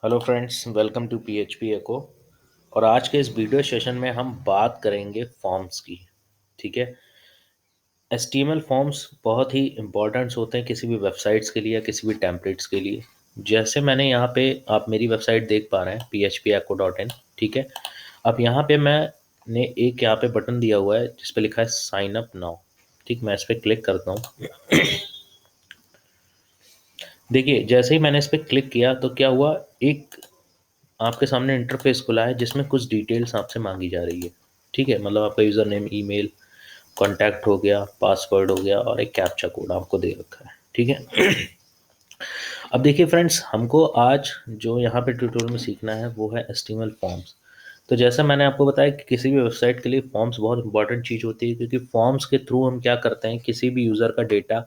Hello friends, welcome to PHP echo. और आज के इस वीडियो सेशन में हम बात करेंगे फॉर्म्स की। ठीक है। एचटीएमएल फॉर्म्स बहुत ही इंपॉर्टेंट्स होते हैं किसी भी वेबसाइट्स के लिए या किसी भी टेम्पलेट्स के लिए। जैसे मैंने यहाँ पे आप मेरी वेबसाइट देख पा रहे हैं phpecho.in। ठीक है। अब यहाँ पे मैंने एक यहाँ पे बटन दिया हुआ है जिस पे लिखा है साइन अप नाउ। ठीक, मैं इस पर क्लिक करता हूँ। देखिए, जैसे ही मैंने इस पर क्लिक किया तो क्या हुआ, एक आपके सामने इंटरफेस खुला है जिसमें कुछ डिटेल्स आपसे मांगी जा रही है। ठीक है, मतलब आपका यूज़र नेम, ईमेल, कॉन्टैक्ट हो गया, पासवर्ड हो गया और एक कैप्चा कोड आपको दे रखा है। ठीक है। अब देखिए फ्रेंड्स, हमको आज जो यहाँ पे ट्यूटोरियल में सीखना है वो है एचटीएमएल फॉर्म्स। तो जैसा मैंने आपको बताया कि किसी भी वेबसाइट के लिए फॉर्म्स बहुत इंपॉर्टेंट चीज़ होती है, क्योंकि फॉर्म्स के थ्रू हम क्या करते हैं, किसी भी यूज़र का डेटा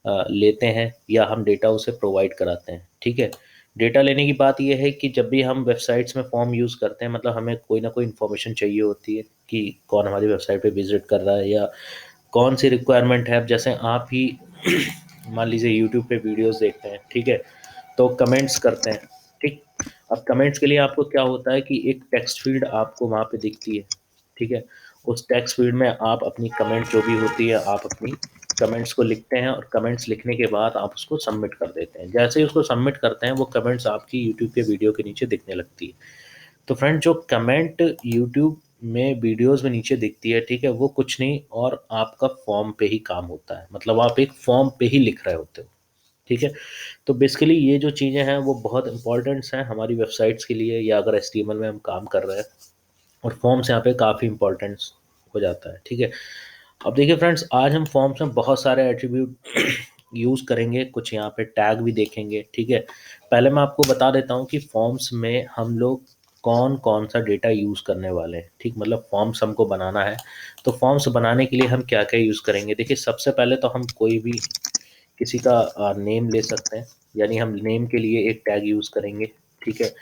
लेते हैं या हम डेटा उसे प्रोवाइड कराते हैं। ठीक है। डेटा लेने की बात यह है कि जब भी हम वेबसाइट्स में फॉर्म यूज़ करते हैं, मतलब हमें कोई ना कोई इन्फॉर्मेशन चाहिए होती है कि कौन हमारी वेबसाइट पे विजिट कर रहा है या कौन सी रिक्वायरमेंट है। अब जैसे आप ही मान लीजिए यूट्यूब पे वीडियोस देखते हैं। ठीक है। तो कमेंट्स करते हैं। ठीक। अब कमेंट्स के लिए आपको क्या होता है कि एक टेक्स्ट फील्ड आपको वहाँ पे दिखती है। ठीक है। उस टेक्स्ट फील्ड में आप अपनी कमेंट जो भी होती है, आप अपनी कमेंट्स को लिखते हैं और कमेंट्स लिखने के बाद आप उसको सबमिट कर देते हैं। जैसे ही उसको सबमिट करते हैं वो कमेंट्स आपकी यूट्यूब के वीडियो के नीचे दिखने लगती है। तो फ्रेंड, जो कमेंट यूट्यूब में वीडियोस में नीचे दिखती है, ठीक है, वो कुछ नहीं और आपका फॉर्म पे ही काम होता है। मतलब आप एक फॉर्म पे ही लिख रहे होते हो। ठीक है। तो बेसिकली ये जो चीज़ें हैं वो बहुत इंपॉर्टेंट्स हैं हमारी वेबसाइट्स के लिए, या अगर एचटीएमएल में हम काम कर रहे हैं। और फॉर्म्स यहाँ पे काफ़ी इंपॉर्टेंट्स हो जाता है। ठीक है। अब देखिए फ्रेंड्स, आज हम फॉर्म्स में बहुत सारे एट्रीब्यूट यूज़ करेंगे, कुछ यहाँ पे टैग भी देखेंगे। ठीक है। पहले मैं आपको बता देता हूँ कि फॉर्म्स में हम लोग कौन कौन सा डेटा यूज़ करने वाले हैं। ठीक, मतलब फॉर्म्स हमको बनाना है तो फॉर्म्स बनाने के लिए हम क्या क्या यूज़ करेंगे। देखिए, सबसे पहले तो हम कोई भी किसी का नेम ले सकते हैं, यानी हम नेम के लिए एक टैग यूज़ करेंगे। ठीक है।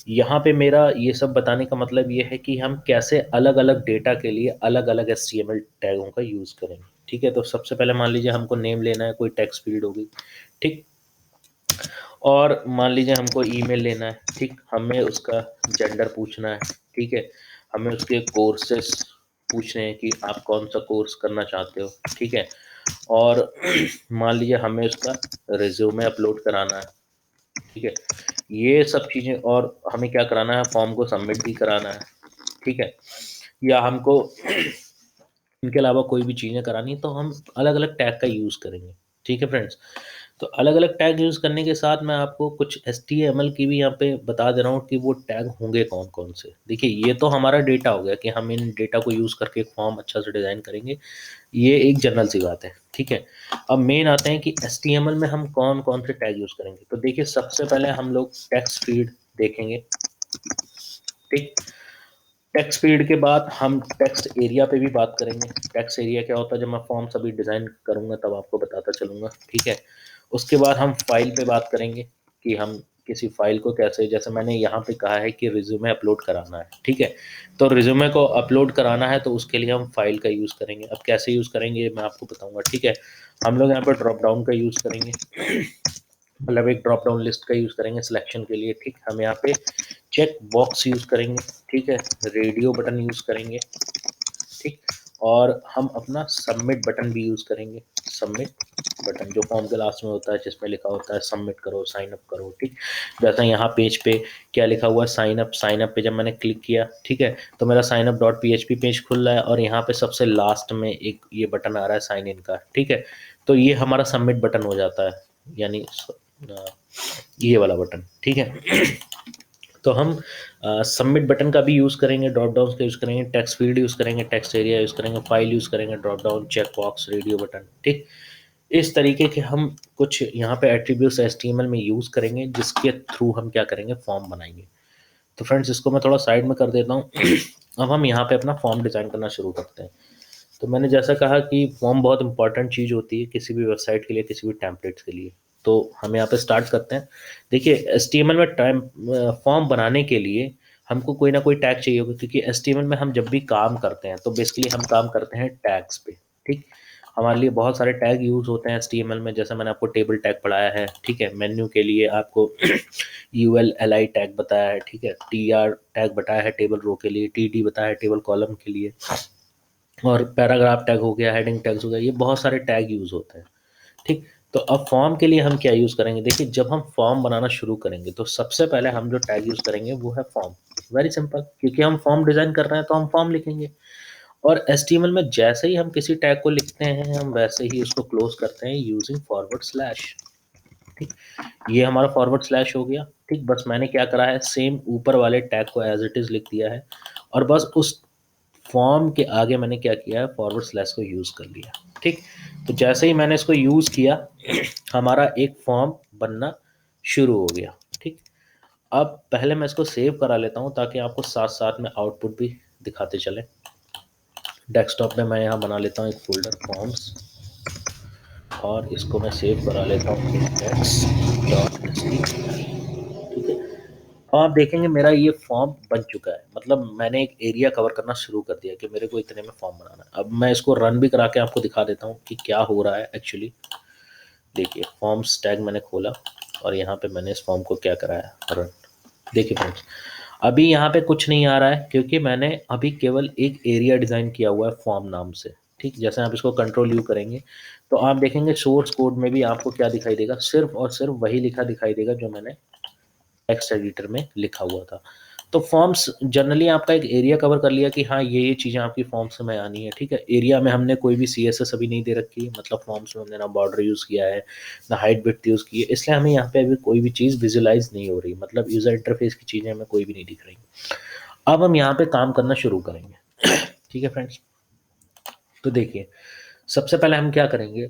यहाँ पे मेरा ये सब बताने का मतलब ये है कि हम कैसे अलग अलग डेटा के लिए अलग अलग एचटीएमएल टैगों का यूज़ करेंगे। ठीक है। तो सबसे पहले मान लीजिए हमको नेम लेना है, कोई टेक्स्ट फील्ड होगी। ठीक। और मान लीजिए हमको ईमेल लेना है। ठीक, हमें उसका जेंडर पूछना है। ठीक है। हमें उसके कोर्सेस पूछने हैं कि आप कौन सा कोर्स करना चाहते हो। ठीक है। और मान लीजिए हमें उसका रिज्यूमे अपलोड कराना है। ठीक है। ये सब चीज़ें, और हमें क्या कराना है, फॉर्म को सबमिट भी कराना है। ठीक है। या हमको इनके अलावा कोई भी चीज़ें करानी है तो हम अलग अलग टैग का यूज़ करेंगे। ठीक है फ्रेंड्स। तो अलग अलग टैग यूज़ करने के साथ मैं आपको कुछ एचटीएमएल की भी यहाँ पे बता दे रहा हूँ कि वो टैग होंगे कौन कौन से। देखिए, ये तो हमारा डेटा हो गया कि हम इन डेटा को यूज़ करके एक फॉर्म अच्छा से डिज़ाइन करेंगे। ये एक जनरल सी बात है। ठीक है। अब मेन आते हैं कि एचटीएमएल में हम कौन कौन से टैग यूज़ करेंगे। तो देखिए, सबसे पहले हम लोग टेक्स्ट फील्ड देखेंगे। ठीक। टेक्स्ट फील्ड के बाद हम टेक्स्ट एरिया पे भी बात करेंगे। टेक्स्ट एरिया क्या होता है, जब मैं फॉर्म सभी डिज़ाइन करूँगा तब आपको बताता चलूँगा। ठीक है। उसके बाद हम फाइल पे बात करेंगे कि हम किसी फाइल को कैसे, जैसे मैंने यहाँ पे कहा है कि रिज्यूमे अपलोड कराना है। ठीक है। तो रिज्यूमे को अपलोड कराना है तो उसके लिए हम फाइल का यूज़ करेंगे। अब कैसे यूज़ करेंगे मैं आपको बताऊँगा। ठीक है। हम लोग यहाँ पर ड्रॉप डाउन का यूज़ करेंगे। मतलब एक ड्रॉप डाउन लिस्ट का यूज़ करेंगे सिलेक्शन के लिए। ठीक, हम यहाँ पे चेक बॉक्स यूज़ करेंगे। ठीक है। रेडियो बटन यूज़ करेंगे। ठीक। और हम अपना सबमिट बटन भी यूज़ करेंगे। सबमिट बटन जो फॉर्म के लास्ट में होता है, जिसमें लिखा होता है सबमिट करो, साइन अप करो। ठीक। जैसा यहाँ पेज पे क्या लिखा हुआ है, साइन अप। साइन अप पे जब मैंने क्लिक किया, ठीक है, तो मेरा sign up dot PHP page खुल रहा है और यहाँ पे सबसे लास्ट में एक ये बटन आ रहा है साइन इन का। ठीक है। तो ये हमारा सबमिट बटन हो जाता है, यानी अ, ये वाला बटन। ठीक है। तो हम सबमिट बटन का भी यूज़ करेंगे, ड्रॉप डाउन का यूज़ करेंगे, टेक्स्ट फील्ड यूज़ करेंगे, टेक्स्ट एरिया यूज़ करेंगे, फाइल यूज़ करेंगे, drop down, check box, radio button. ठीक। इस तरीके के हम कुछ यहाँ पे एट्रीब्यूट्स एचटीएमएल में यूज़ करेंगे जिसके थ्रू हम क्या करेंगे, फॉर्म बनाएंगे। तो फ्रेंड्स, इसको मैं थोड़ा साइड में कर देता हूँ। अब हम यहाँ पे अपना फॉर्म डिज़ाइन करना शुरू करते हैं। तो मैंने जैसा कहा कि फॉर्म बहुत इंपॉर्टेंट चीज़ होती है किसी भी वेबसाइट के लिए, किसी भी टेम्पलेट्स के लिए। तो हम यहाँ पे स्टार्ट करते हैं। देखिए, एचटीएमएल में फॉर्म बनाने के लिए हमको कोई ना कोई टैग चाहिए होगा, क्योंकि एचटीएमएल में हम जब भी काम करते हैं तो बेसिकली हम काम करते हैं टैग्स पे। ठीक। हमारे लिए बहुत सारे टैग यूज़ होते हैं एचटीएमएल में, जैसे मैंने आपको टेबल टैग पढ़ाया है, ठीक है। मेन्यू के लिए आपको यूएल टैग बताया है, ठीक है। टीआर टैग बताया है टेबल रो के लिए, टीडी बताया है टेबल कॉलम के लिए, और पैराग्राफ टैग हो गया, हेडिंग टैग्स हो गया, ये बहुत सारे टैग यूज़ होते हैं, ठीक। तो अब फॉर्म के लिए हम क्या यूज़ करेंगे? देखिए, जब हम फॉर्म बनाना शुरू करेंगे तो सबसे पहले हम जो टैग यूज़ करेंगे वो है फॉर्म। वेरी सिंपल, क्योंकि हम फॉर्म डिज़ाइन कर रहे हैं तो हम फॉर्म लिखेंगे। और एचटीएमएल में जैसे ही हम किसी टैग को लिखते हैं, हम वैसे ही उसको क्लोज करते हैं यूजिंग फॉरवर्ड स्लैश, ठीक। ये हमारा फॉरवर्ड स्लैश हो गया, ठीक। बस मैंने क्या करा है, सेम ऊपर वाले टैग को एज इट इज़ लिख दिया है, और बस उस फॉर्म के आगे मैंने क्या किया है, फॉरवर्ड स्लैश को यूज़ कर लिया, ठीक। तो जैसे ही मैंने इसको यूज़ किया, हमारा एक फॉर्म बनना शुरू हो गया, ठीक। अब पहले मैं इसको सेव करा लेता हूँ ताकि आपको साथ साथ में आउटपुट भी दिखाते चले। डेस्कटॉप में मैं यहाँ बना लेता हूँ एक फोल्डर फॉर्म्स, और इसको मैं सेव करा लेता हूँ index.html, ठीक है। अब आप देखेंगे मेरा ये फॉर्म बन चुका है, मतलब मैंने एक एरिया कवर करना शुरू कर दिया कि मेरे को इतने में फॉर्म बनाना है। अब मैं इसको रन भी करा के आपको दिखा देता हूँ कि क्या हो रहा है एक्चुअली। देखिए, फॉर्म्स टैग मैंने खोला और यहाँ पे मैंने इस फॉर्म को क्या कराया, रन। देखिए फ्रेंड्स, अभी यहाँ पे कुछ नहीं आ रहा है क्योंकि मैंने अभी केवल एक एरिया डिज़ाइन किया हुआ है फॉर्म नाम से, ठीक। जैसे आप इसको कंट्रोल यू करेंगे तो आप देखेंगे सोर्स कोड में भी आपको क्या दिखाई देगा, सिर्फ और सिर्फ वही लिखा दिखाई देगा जो मैंने टेक्स्ट एडिटर में लिखा हुआ था। तो फॉर्म्स जनरली आपका एक एरिया कवर कर लिया कि हाँ ये चीज़ें आपकी फॉर्म्स में आनी है, ठीक है। एरिया में हमने कोई भी CSS अभी नहीं दे रखी है, मतलब फॉर्म्स में हमने ना बॉर्डर यूज़ किया है, ना हाइट विड्थ यूज़ की है, इसलिए हमें यहाँ पे अभी कोई भी चीज़ विजुलाइज नहीं हो रही, मतलब यूज़र इंटरफेस की चीज़ें हमें कोई भी नहीं दिख रही। अब हम यहाँ पे काम करना शुरू करेंगे, ठीक है फ्रेंड्स। तो देखिए, सबसे पहले हम क्या करेंगे,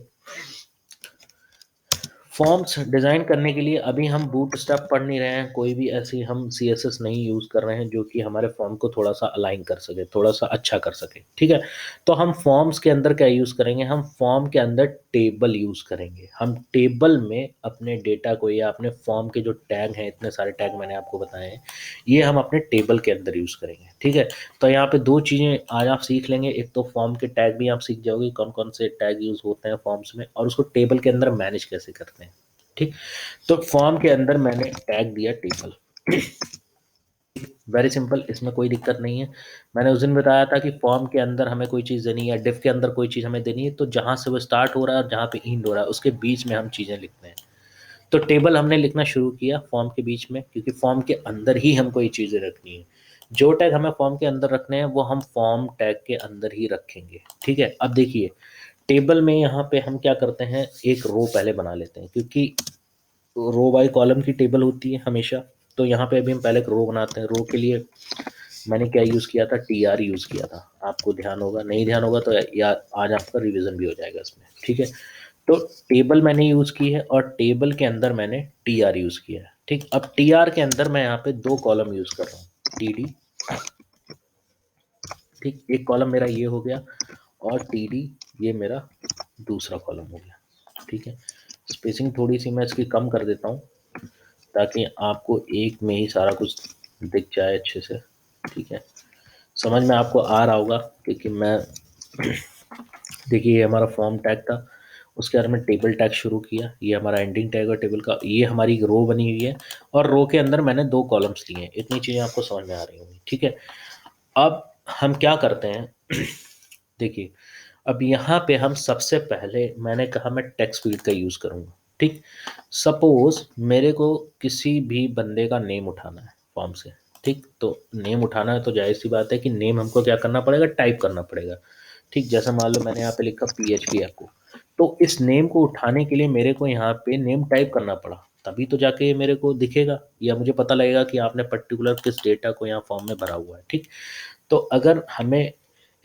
फॉर्म्स डिज़ाइन करने के लिए अभी हम बूटस्ट्रैप पढ़ नहीं रहे हैं, कोई भी ऐसी हम CSS नहीं यूज़ कर रहे हैं जो कि हमारे फॉर्म को थोड़ा सा अलाइन कर सके, थोड़ा सा अच्छा कर सके, ठीक है। तो हम फॉर्म्स के अंदर क्या यूज़ करेंगे, हम फॉर्म के अंदर टेबल यूज़ करेंगे। हम टेबल में अपने डेटा को या अपने फॉर्म के जो टैग हैं, इतने सारे टैग मैंने आपको बताए हैं, ये हम अपने टेबल के अंदर यूज़ करेंगे, ठीक है। तो यहाँ पे दो चीज़ें आज आप सीख लेंगे, एक तो फॉर्म के टैग भी आप सीख जाओगे कौन कौन से टैग यूज़ होते हैं फॉर्म्स में, और उसको टेबल के अंदर मैनेज कैसे करते हैं, ठीक। तो फॉर्म के अंदर मैंने टैग दिया टेबल, वेरी सिंपल, इसमें कोई दिक्कत नहीं है। मैंने उस दिन बताया था कि फॉर्म के अंदर हमें कोई चीज़ देनी है, डिफ के अंदर कोई चीज़ हमें देनी है, तो जहाँ से वो स्टार्ट हो रहा है और जहाँ पे एंड हो रहा है उसके बीच में हम चीज़ें लिखते हैं। तो टेबल हमने लिखना शुरू किया फॉर्म के बीच में, क्योंकि फॉर्म के अंदर ही हमको ये चीज़ें रखनी है। जो टैग हमें फॉर्म के अंदर रखने हैं वो हम फॉर्म टैग के अंदर ही रखेंगे, ठीक है। अब देखिए, टेबल में यहाँ पे हम क्या करते हैं, एक रो पहले बना लेते हैं, क्योंकि रो बाई कॉलम की टेबल होती है हमेशा। तो यहाँ पे अभी हम पहले एक रो बनाते हैं। रो के लिए मैंने क्या यूज़ किया था, TR यूज़ किया था। आपको ध्यान होगा, नहीं ध्यान होगा तो या आज आपका रिवीजन भी हो जाएगा इसमें, ठीक है। तो टेबल मैंने यूज़ की है और टेबल के अंदर मैंने TR यूज़ किया है, ठीक। अब TR के अंदर मैं यहाँ पे दो कॉलम यूज़ कर रहा हूँ, TD, ठीक। एक कॉलम मेरा ये हो गया और TD ये मेरा दूसरा कॉलम हो गया, ठीक है। स्पेसिंग थोड़ी सी मैं इसकी कम कर देता हूँ ताकि आपको एक में ही सारा कुछ दिख जाए अच्छे से, ठीक है। समझ में आपको आ रहा होगा, क्योंकि मैं देखिए, ये हमारा फॉर्म टैग था, उसके बाद में टेबल टैग शुरू किया, ये हमारा एंडिंग टैग और टेबल का, ये हमारी रो बनी हुई है, और रो के अंदर मैंने दो कॉलम्स लिए हैं। इतनी चीज़ें आपको समझ में आ रही होंगी, ठीक है। अब हम क्या करते हैं, देखिए, अब यहाँ पे हम सबसे पहले, मैंने कहा मैं टेक्स्ट फील्ड का यूज़ करूँगा, ठीक। सपोज़ मेरे को किसी भी बंदे का नेम उठाना है फॉर्म से, ठीक। तो नेम उठाना है तो जाहिर सी बात है कि नेम हमको क्या करना पड़ेगा, टाइप करना पड़ेगा, ठीक। जैसा मान लो मैंने यहाँ पे लिखा PHP आपको, तो इस नेम को उठाने के लिए मेरे को यहाँ पे नेम टाइप करना पड़ा, तभी तो जाके ये मेरे को दिखेगा या मुझे पता लगेगा कि आपने पर्टिकुलर किस डेटा को यहाँ फॉर्म में भरा हुआ है, ठीक। तो अगर हमें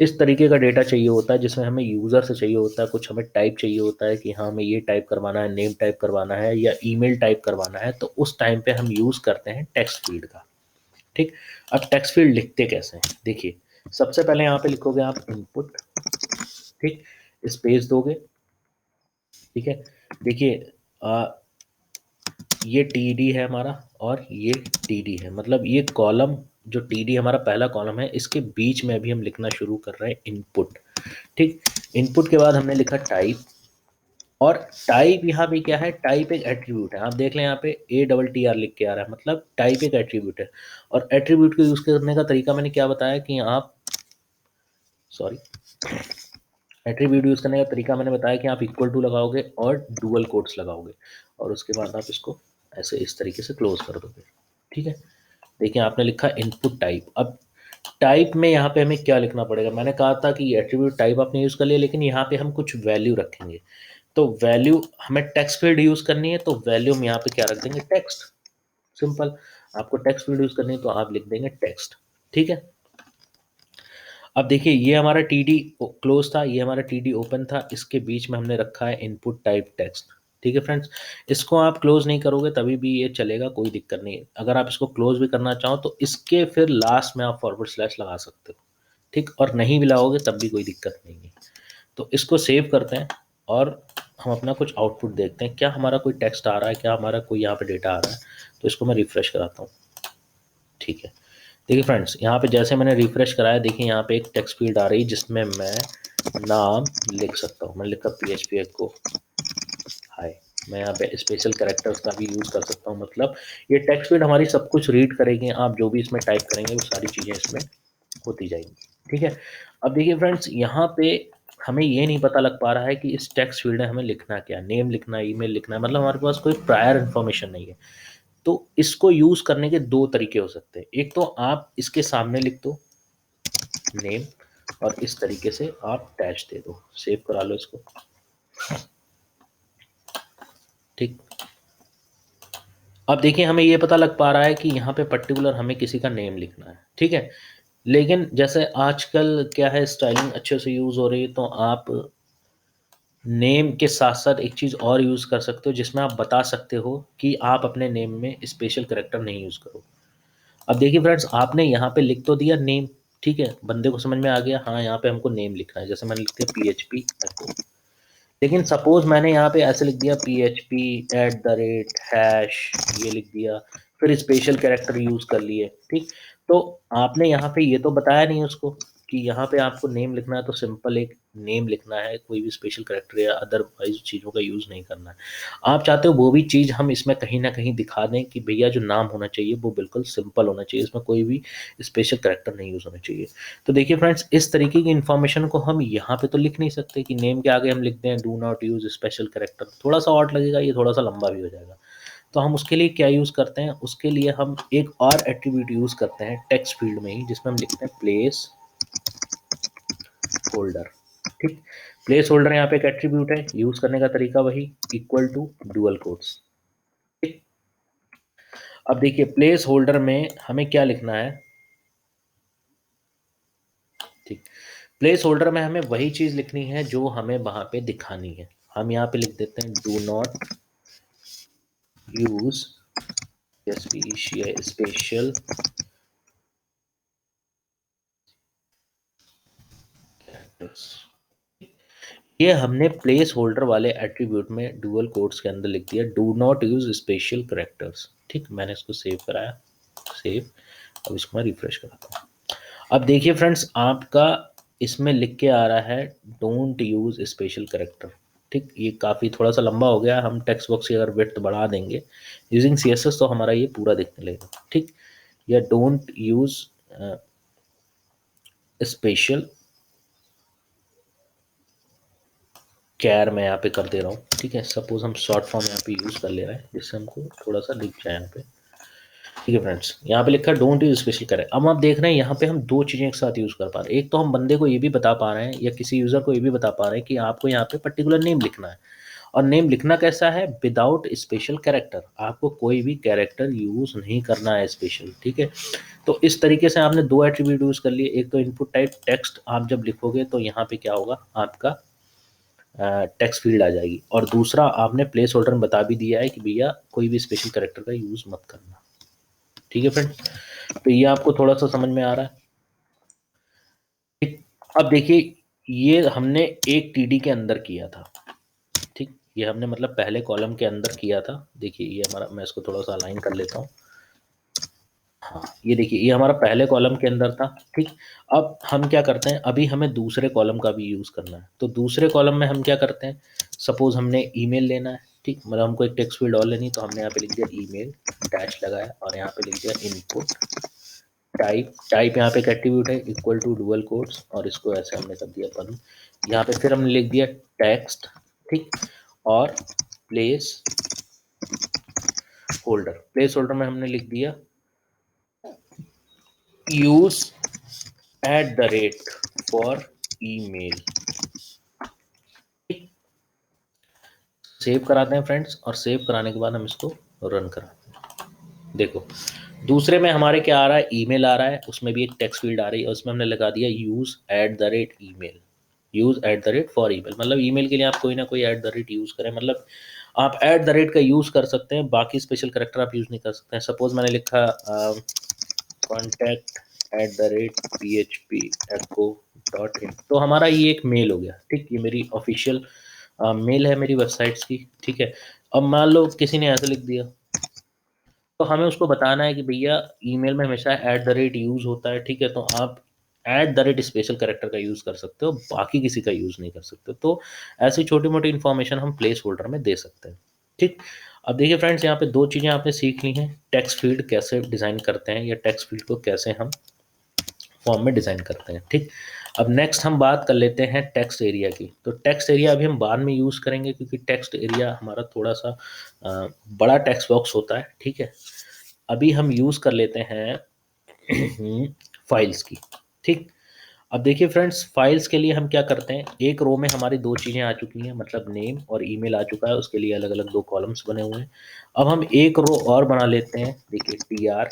इस तरीके का डेटा चाहिए होता है जिसमें हमें यूज़र से चाहिए होता है, कुछ हमें टाइप चाहिए होता है कि हाँ हमें ये टाइप करवाना है, नेम टाइप करवाना है या ईमेल टाइप करवाना है, तो उस टाइम पे हम यूज़ करते हैं टेक्स्ट फील्ड का, ठीक। अब टेक्स्ट फील्ड लिखते कैसे हैं, देखिए, सबसे पहले यहाँ पे लिखोगे आप इनपुट, ठीक। स्पेस दोगे, ठीक है। देखिए, ये TD है हमारा और ये TD है, मतलब ये कॉलम जो टीडी हमारा पहला कॉलम है, इसके बीच में अभी हम लिखना शुरू कर रहे हैं इनपुट। ठीक, इनपुट के बाद हमने लिखा टाइप, और टाइप यहाँ पे क्या है, टाइप एक एट्रीब्यूट है। आप देख लें यहाँ पे ATTR लिख के आ रहा है, मतलब टाइप एक एट्रीब्यूट है। और एट्रीब्यूट को यूज़ करने का तरीका मैंने क्या बताया कि आप, सॉरी, एट्रीब्यूट यूज़ करने का तरीका मैंने बताया कि आप इक्वल टू लगाओगे और डुअल कोट्स लगाओगे, और उसके बाद आप इसको ऐसे इस तरीके से क्लोज कर दोगे। ठीक है, देखिए आपने लिखा इनपुट टाइप। अब टाइप में यहाँ पे हमें क्या लिखना पड़ेगा, मैंने कहा था कि एट्रीब्यूट टाइप आपने यूज़ कर लिया, लेकिन यहाँ पे हम कुछ वैल्यू रखेंगे। तो वैल्यू हमें टेक्स्ट फील्ड यूज़ करनी है, तो वैल्यू में यहाँ पे क्या रख देंगे, टेक्स्ट। सिंपल, आपको टेक्स्ट फील्ड यूज़ करनी है तो आप लिख देंगे टेक्स्ट। ठीक है, अब देखिए ये हमारा टीडी क्लोज था, ये हमारा टीडी ओपन था, इसके बीच में हमने रखा है इनपुट टाइप टेक्स्ट। ठीक है फ्रेंड्स, इसको आप क्लोज नहीं करोगे तभी भी ये चलेगा, कोई दिक्कत नहीं है। अगर आप इसको क्लोज भी करना चाहो तो इसके फिर लास्ट में आप फॉरवर्ड स्लैश लगा सकते हो। ठीक, और नहीं भी लगाओगे तब भी कोई दिक्कत नहीं है। तो इसको सेव करते हैं और हम अपना कुछ आउटपुट देखते हैं, क्या हमारा कोई टेक्स्ट आ रहा है, क्या हमारा कोई यहाँ पे डेटा आ रहा है। तो इसको मैं रिफ्रेश कराता हूँ। ठीक है, देखिए फ्रेंड्स, यहाँ पे जैसे मैंने रिफ्रेश कराया, देखिए यहाँ पे एक टेक्स्ट फील्ड आ रही है जिसमें मैं नाम लिख सकता हूँ। मैंने लिखा PHP को हाय। मैं यहाँ पे स्पेशल कैरेक्टर्स का भी यूज़ कर सकता हूँ, मतलब ये टेक्स्ट फील्ड हमारी सब कुछ रीड करेगी, आप जो भी इसमें टाइप करेंगे वो सारी चीज़ें इसमें होती जाएंगी। ठीक है, अब देखिए फ्रेंड्स, यहाँ पे हमें ये नहीं पता लग पा रहा है कि इस टेक्स्ट फील्ड में हमें लिखना क्या, नेम लिखना है, ईमेल लिखना है, मतलब हमारे पास कोई प्रायर इन्फॉर्मेशन नहीं है। तो इसको यूज़ करने के दो तरीके हो सकते हैं। एक तो आप इसके सामने लिख दो नेम, और इस तरीके से आप डैश दे दो, सेव करा लो इसको। ठीक, अब देखिए हमें ये पता लग पा रहा है कि यहाँ पे पर्टिकुलर हमें किसी का नेम लिखना है। ठीक है, लेकिन जैसे आजकल क्या है, स्टाइलिंग अच्छे से यूज़ हो रही है, तो आप नेम के साथ साथ एक चीज़ और यूज़ कर सकते हो जिसमें आप बता सकते हो कि आप अपने नेम में स्पेशल कैरेक्टर नहीं यूज़ करो। अब देखिए फ्रेंड्स, आपने यहाँ पे लिख तो दिया नेम, ठीक है, बंदे को समझ में आ गया, हाँ यहाँ पे हमको नेम लिखना है, जैसे मैंने लिख दिया PHP echo। लेकिन सपोज मैंने यहाँ पे ऐसे लिख दिया PHP @ ये लिख दिया, फिर स्पेशल कैरेक्टर यूज़ कर लिए। ठीक, तो आपने यहाँ पे ये तो बताया नहीं उसको कि यहाँ पे आपको नेम लिखना है, तो सिंपल एक नेम लिखना है, कोई भी स्पेशल कैरेक्टर या अदरवाइज चीज़ों का यूज़ नहीं करना है। आप चाहते हो वो भी चीज़ हम इसमें कहीं ना कहीं दिखा दें कि भैया जो नाम होना चाहिए वो बिल्कुल सिंपल होना चाहिए, इसमें कोई भी स्पेशल कैरेक्टर नहीं यूज़ होना चाहिए। तो देखिए फ्रेंड्स, इस तरीके की इन्फॉर्मेशन को हम यहाँ पे तो लिख नहीं सकते कि नेम के आगे हम लिखते हैं do not use special character, थोड़ा सा ऑड लगेगा, ये थोड़ा सा लंबा भी हो जाएगा। तो हम उसके लिए क्या यूज़ करते हैं, उसके लिए हम एक और एट्रीब्यूट यूज़ करते हैं टेक्स्ट फील्ड में ही, जिसमें हम लिखते हैं प्लेस होल्डर। ठीक, प्लेस होल्डर यहाँ पे एक एट्रीब्यूट है, यूज़ करने का तरीका वही, इक्वल टू डुअल कोट्स। ठीक, अब देखिए प्लेस होल्डर में हमें क्या लिखना है। ठीक, प्लेस होल्डर में हमें वही चीज़ लिखनी है जो हमें वहाँ पे दिखानी है। हम यहाँ पे लिख देते हैं do not use special characters. ये हमने प्लेस होल्डर वाले एट्रीब्यूट में डुअल कोट्स के अंदर लिख दिया do not use special characters. ठीक, मैंने इसको सेव कराया, सेव। अब इसको मैं रिफ्रेश कराता हूँ। अब देखिए फ्रेंड्स, आपका इसमें लिख के आ रहा है डोंट यूज़ स्पेशल कैरेक्टर। ठीक, ये काफ़ी थोड़ा सा लंबा हो गया, हम टेक्स्ट बॉक्स की अगर विड्थ बढ़ा देंगे यूजिंग CSS तो हमारा ये पूरा दिखने लगेगा। ठीक, या डोंट यूज़ स्पेशल कैर मैं यहाँ पे कर दे रहा हूँ। ठीक है, सपोज हम शॉर्ट फॉर्म यहाँ पे यूज़ कर ले रहे हैं जिससे हमको थोड़ा सा दिख जाए यहाँ पे। ठीक है फ्रेंड्स, यहाँ पे लिखा है डोंट यूज स्पेशल कैरेक्टर। अब आप देख रहे हैं यहाँ पे हम दो चीज़ें एक साथ यूज़ कर पा रहे हैं। एक तो हम बंदे को ये भी बता पा रहे हैं या किसी यूज़र को ये भी बता पा रहे हैं कि आपको यहाँ पे पर्टिकुलर नेम लिखना है, और नेम लिखना कैसा है, विदाउट स्पेशल कैरेक्टर। आपको कोई भी कैरेक्टर यूज़ नहीं करना है स्पेशल। ठीक है, तो इस तरीके से आपने दो एट्रीब्यूट यूज़ कर लिए। एक तो इनपुट टाइप टेक्स्ट, आप जब लिखोगे तो यहाँ पे क्या होगा, आपका टेक्स्ट फील्ड आ जाएगी, और दूसरा आपने प्लेस होल्डर में बता भी दिया है कि भैया कोई भी स्पेशल कैरेक्टर का यूज़ मत करना। ठीक है फ्रेंड, तो ये आपको थोड़ा सा समझ में आ रहा है। ठीक, अब देखिए ये हमने एक टीडी के अंदर किया था। ठीक, ये हमने मतलब पहले कॉलम के अंदर किया था। देखिए ये हमारा, मैं इसको थोड़ा सा अलाइन कर लेता हूँ। हाँ, ये देखिए ये हमारा पहले कॉलम के अंदर था, ठीक। अब हम क्या करते हैं, अभी हमें दूसरे कॉलम का भी यूज़ करना है, तो दूसरे कॉलम में हम क्या करते हैं, सपोज़ हमने ईमेल लेना है, ठीक, मतलब हमको एक टेक्स्ट फील्ड और लेनी, तो हमने यहाँ पे लिख दिया ईमेल, डैश लगाया और यहाँ पे लिख दिया इनपुट, टाइप यहाँ पे एक एट्रीब्यूट है इक्वल टू डुअल कोट्स और इसको ऐसे हमने कर दिया बंद। यहाँ पे फिर हमने लिख दिया टेक्स्ट, ठीक, और प्लेस होल्डर में हमने लिख दिया यूज @ फॉर ईमेल। सेव कराते हैं फ्रेंड्स, और सेव कराने के बाद हम इसको रन कराते हैं। देखो दूसरे में हमारे क्या आ रहा है, ईमेल आ रहा है, उसमें भी एक टेक्स्ट फील्ड आ रही है, उसमें हमने लगा दिया यूज फॉर ईमेल, मतलब ईमेल के लिए आप कोई ना कोई @ यूज करें, मतलब आप @ का यूज कर सकते हैं, बाकी स्पेशल करेक्टर आप यूज नहीं कर सकते हैं। सपोज मैंने लिखा कॉन्टैक्ट @php echo.in, तो हमारा ये एक मेल हो गया, ठीक, ये मेरी ऑफिशियल मेल है मेरी वेबसाइट्स की, ठीक है। अब मान लो किसी ने ऐसे लिख दिया, तो हमें उसको बताना है कि भैया ईमेल में हमेशा @ यूज़ होता है, ठीक है, तो आप स्पेशल कैरेक्टर का यूज़ कर सकते हो, बाकी किसी का यूज़ नहीं कर सकते। तो ऐसी छोटी मोटी इन्फॉर्मेशन हम प्लेस होल्डर में दे सकते हैं, ठीक। अब देखिए फ्रेंड्स, यहाँ पे दो चीज़ें आपने सीख ली हैं, टेक्स्ट फील्ड कैसे डिज़ाइन करते हैं या टेक्स्ट फील्ड को कैसे हम फॉर्म में डिज़ाइन करते हैं, ठीक। अब नेक्स्ट हम बात कर लेते हैं टेक्स्ट एरिया की। तो टेक्स्ट एरिया अभी हम बाद में यूज़ करेंगे, क्योंकि टेक्स्ट एरिया हमारा थोड़ा सा बड़ा टेक्स्ट बॉक्स होता है, ठीक है। अभी हम यूज़ कर लेते हैं फाइल्स की, ठीक। अब देखिए फ्रेंड्स, फाइल्स के लिए हम क्या करते हैं, एक रो में हमारी दो चीज़ें आ चुकी हैं, मतलब नेम और ईमेल आ चुका है, उसके लिए अलग अलग दो कॉलम्स बने हुए हैं। अब हम एक रो और बना लेते हैं, देखिए tr,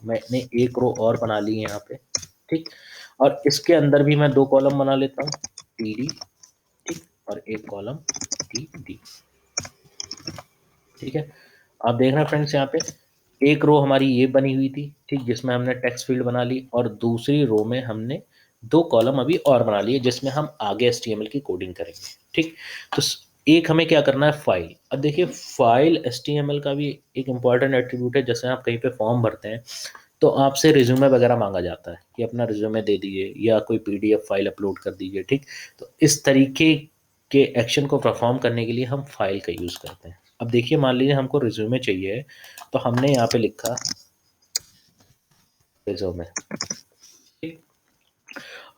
मैंने एक रो और बना ली है यहाँ पे, ठीक, और इसके अंदर भी मैं दो कॉलम बना लेता हूँ, td, ठीक, और एक कॉलम td, ठीक है। आप देख रहे हैं फ्रेंड्स, यहाँ पे एक रो हमारी ये बनी हुई थी, ठीक, जिसमें हमने टेक्स्ट फील्ड बना ली, और दूसरी रो में हमने दो कॉलम अभी और बना लिए, जिसमें हम आगे HTML की कोडिंग करेंगे, ठीक। तो एक हमें क्या करना है, फाइल। अब देखिए फाइल HTML का भी एक इम्पॉर्टेंट एट्रीब्यूट है। जैसे आप कहीं पे फॉर्म भरते हैं तो आपसे रिज्यूमे वगैरह मांगा जाता है कि अपना रिज्यूमे दे दीजिए या कोई PDF फाइल अपलोड कर दीजिए, ठीक। तो इस तरीके के एक्शन को परफॉर्म करने के लिए हम फाइल का यूज़ करते हैं। अब देखिए मान लीजिए हमको रिज्यूमे चाहिए, तो हमने यहाँ पे लिखा रिज्यूमे, ठीक।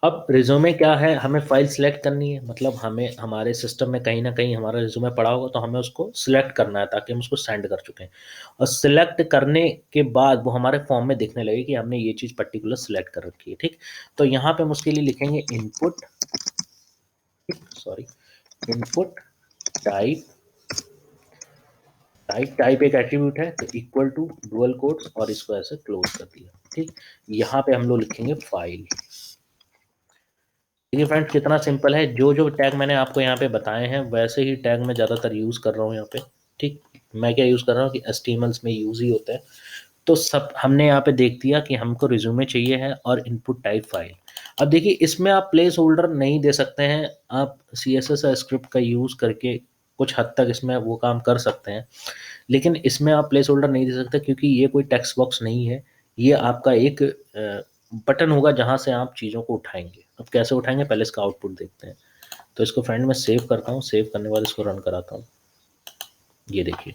अब रिज्यूमे क्या है, हमें फाइल सिलेक्ट करनी है, मतलब हमें हमारे सिस्टम में कहीं ना कहीं हमारा रिज्यूमे पड़ा होगा, तो हमें उसको सिलेक्ट करना है ताकि हम उसको सेंड कर चुके हैं। और सिलेक्ट करने के बाद वो हमारे फॉर्म में दिखने लगे कि हमने ये चीज़ पर्टिकुलर सिलेक्ट कर रखी है, ठीक। तो यहाँ पे हम उसके लिए लिखेंगे इनपुट टाइप, टाइप एक एट्रीब्यूट है, तो इक्वल टू डुअल कोट्स और इसको ऐसे क्लोज कर दिया, ठीक। यहाँ पे हम लोग लिखेंगे फाइल। देखिए फ्रेंड्स कितना सिंपल है, जो जो टैग मैंने आपको यहाँ पे बताए हैं वैसे ही टैग मैं ज़्यादातर यूज़ कर रहा हूँ यहाँ पे, ठीक। मैं क्या यूज़ कर रहा हूँ कि HTML में यूज़ ही होता है। तो सब हमने यहाँ पे देख दिया कि हमको रिज्यूमे चाहिए है और इनपुट टाइप फाइल। अब देखिए इसमें आप प्लेस होल्डर नहीं दे सकते हैं, आप CSS स्क्रिप्ट का यूज़ करके कुछ हद तक इसमें वो काम कर सकते हैं, लेकिन इसमें आप प्लेस होल्डर नहीं दे सकते, क्योंकि ये कोई टेक्स्ट बॉक्स नहीं है, ये आपका एक बटन होगा जहाँ से आप चीज़ों को उठाएंगे। अब कैसे उठाएंगे, पहले इसका आउटपुट देखते हैं। तो इसको फ्रेंड मैं सेव करता हूँ, सेव करने के बाद इसको रन कराता हूँ। ये देखिए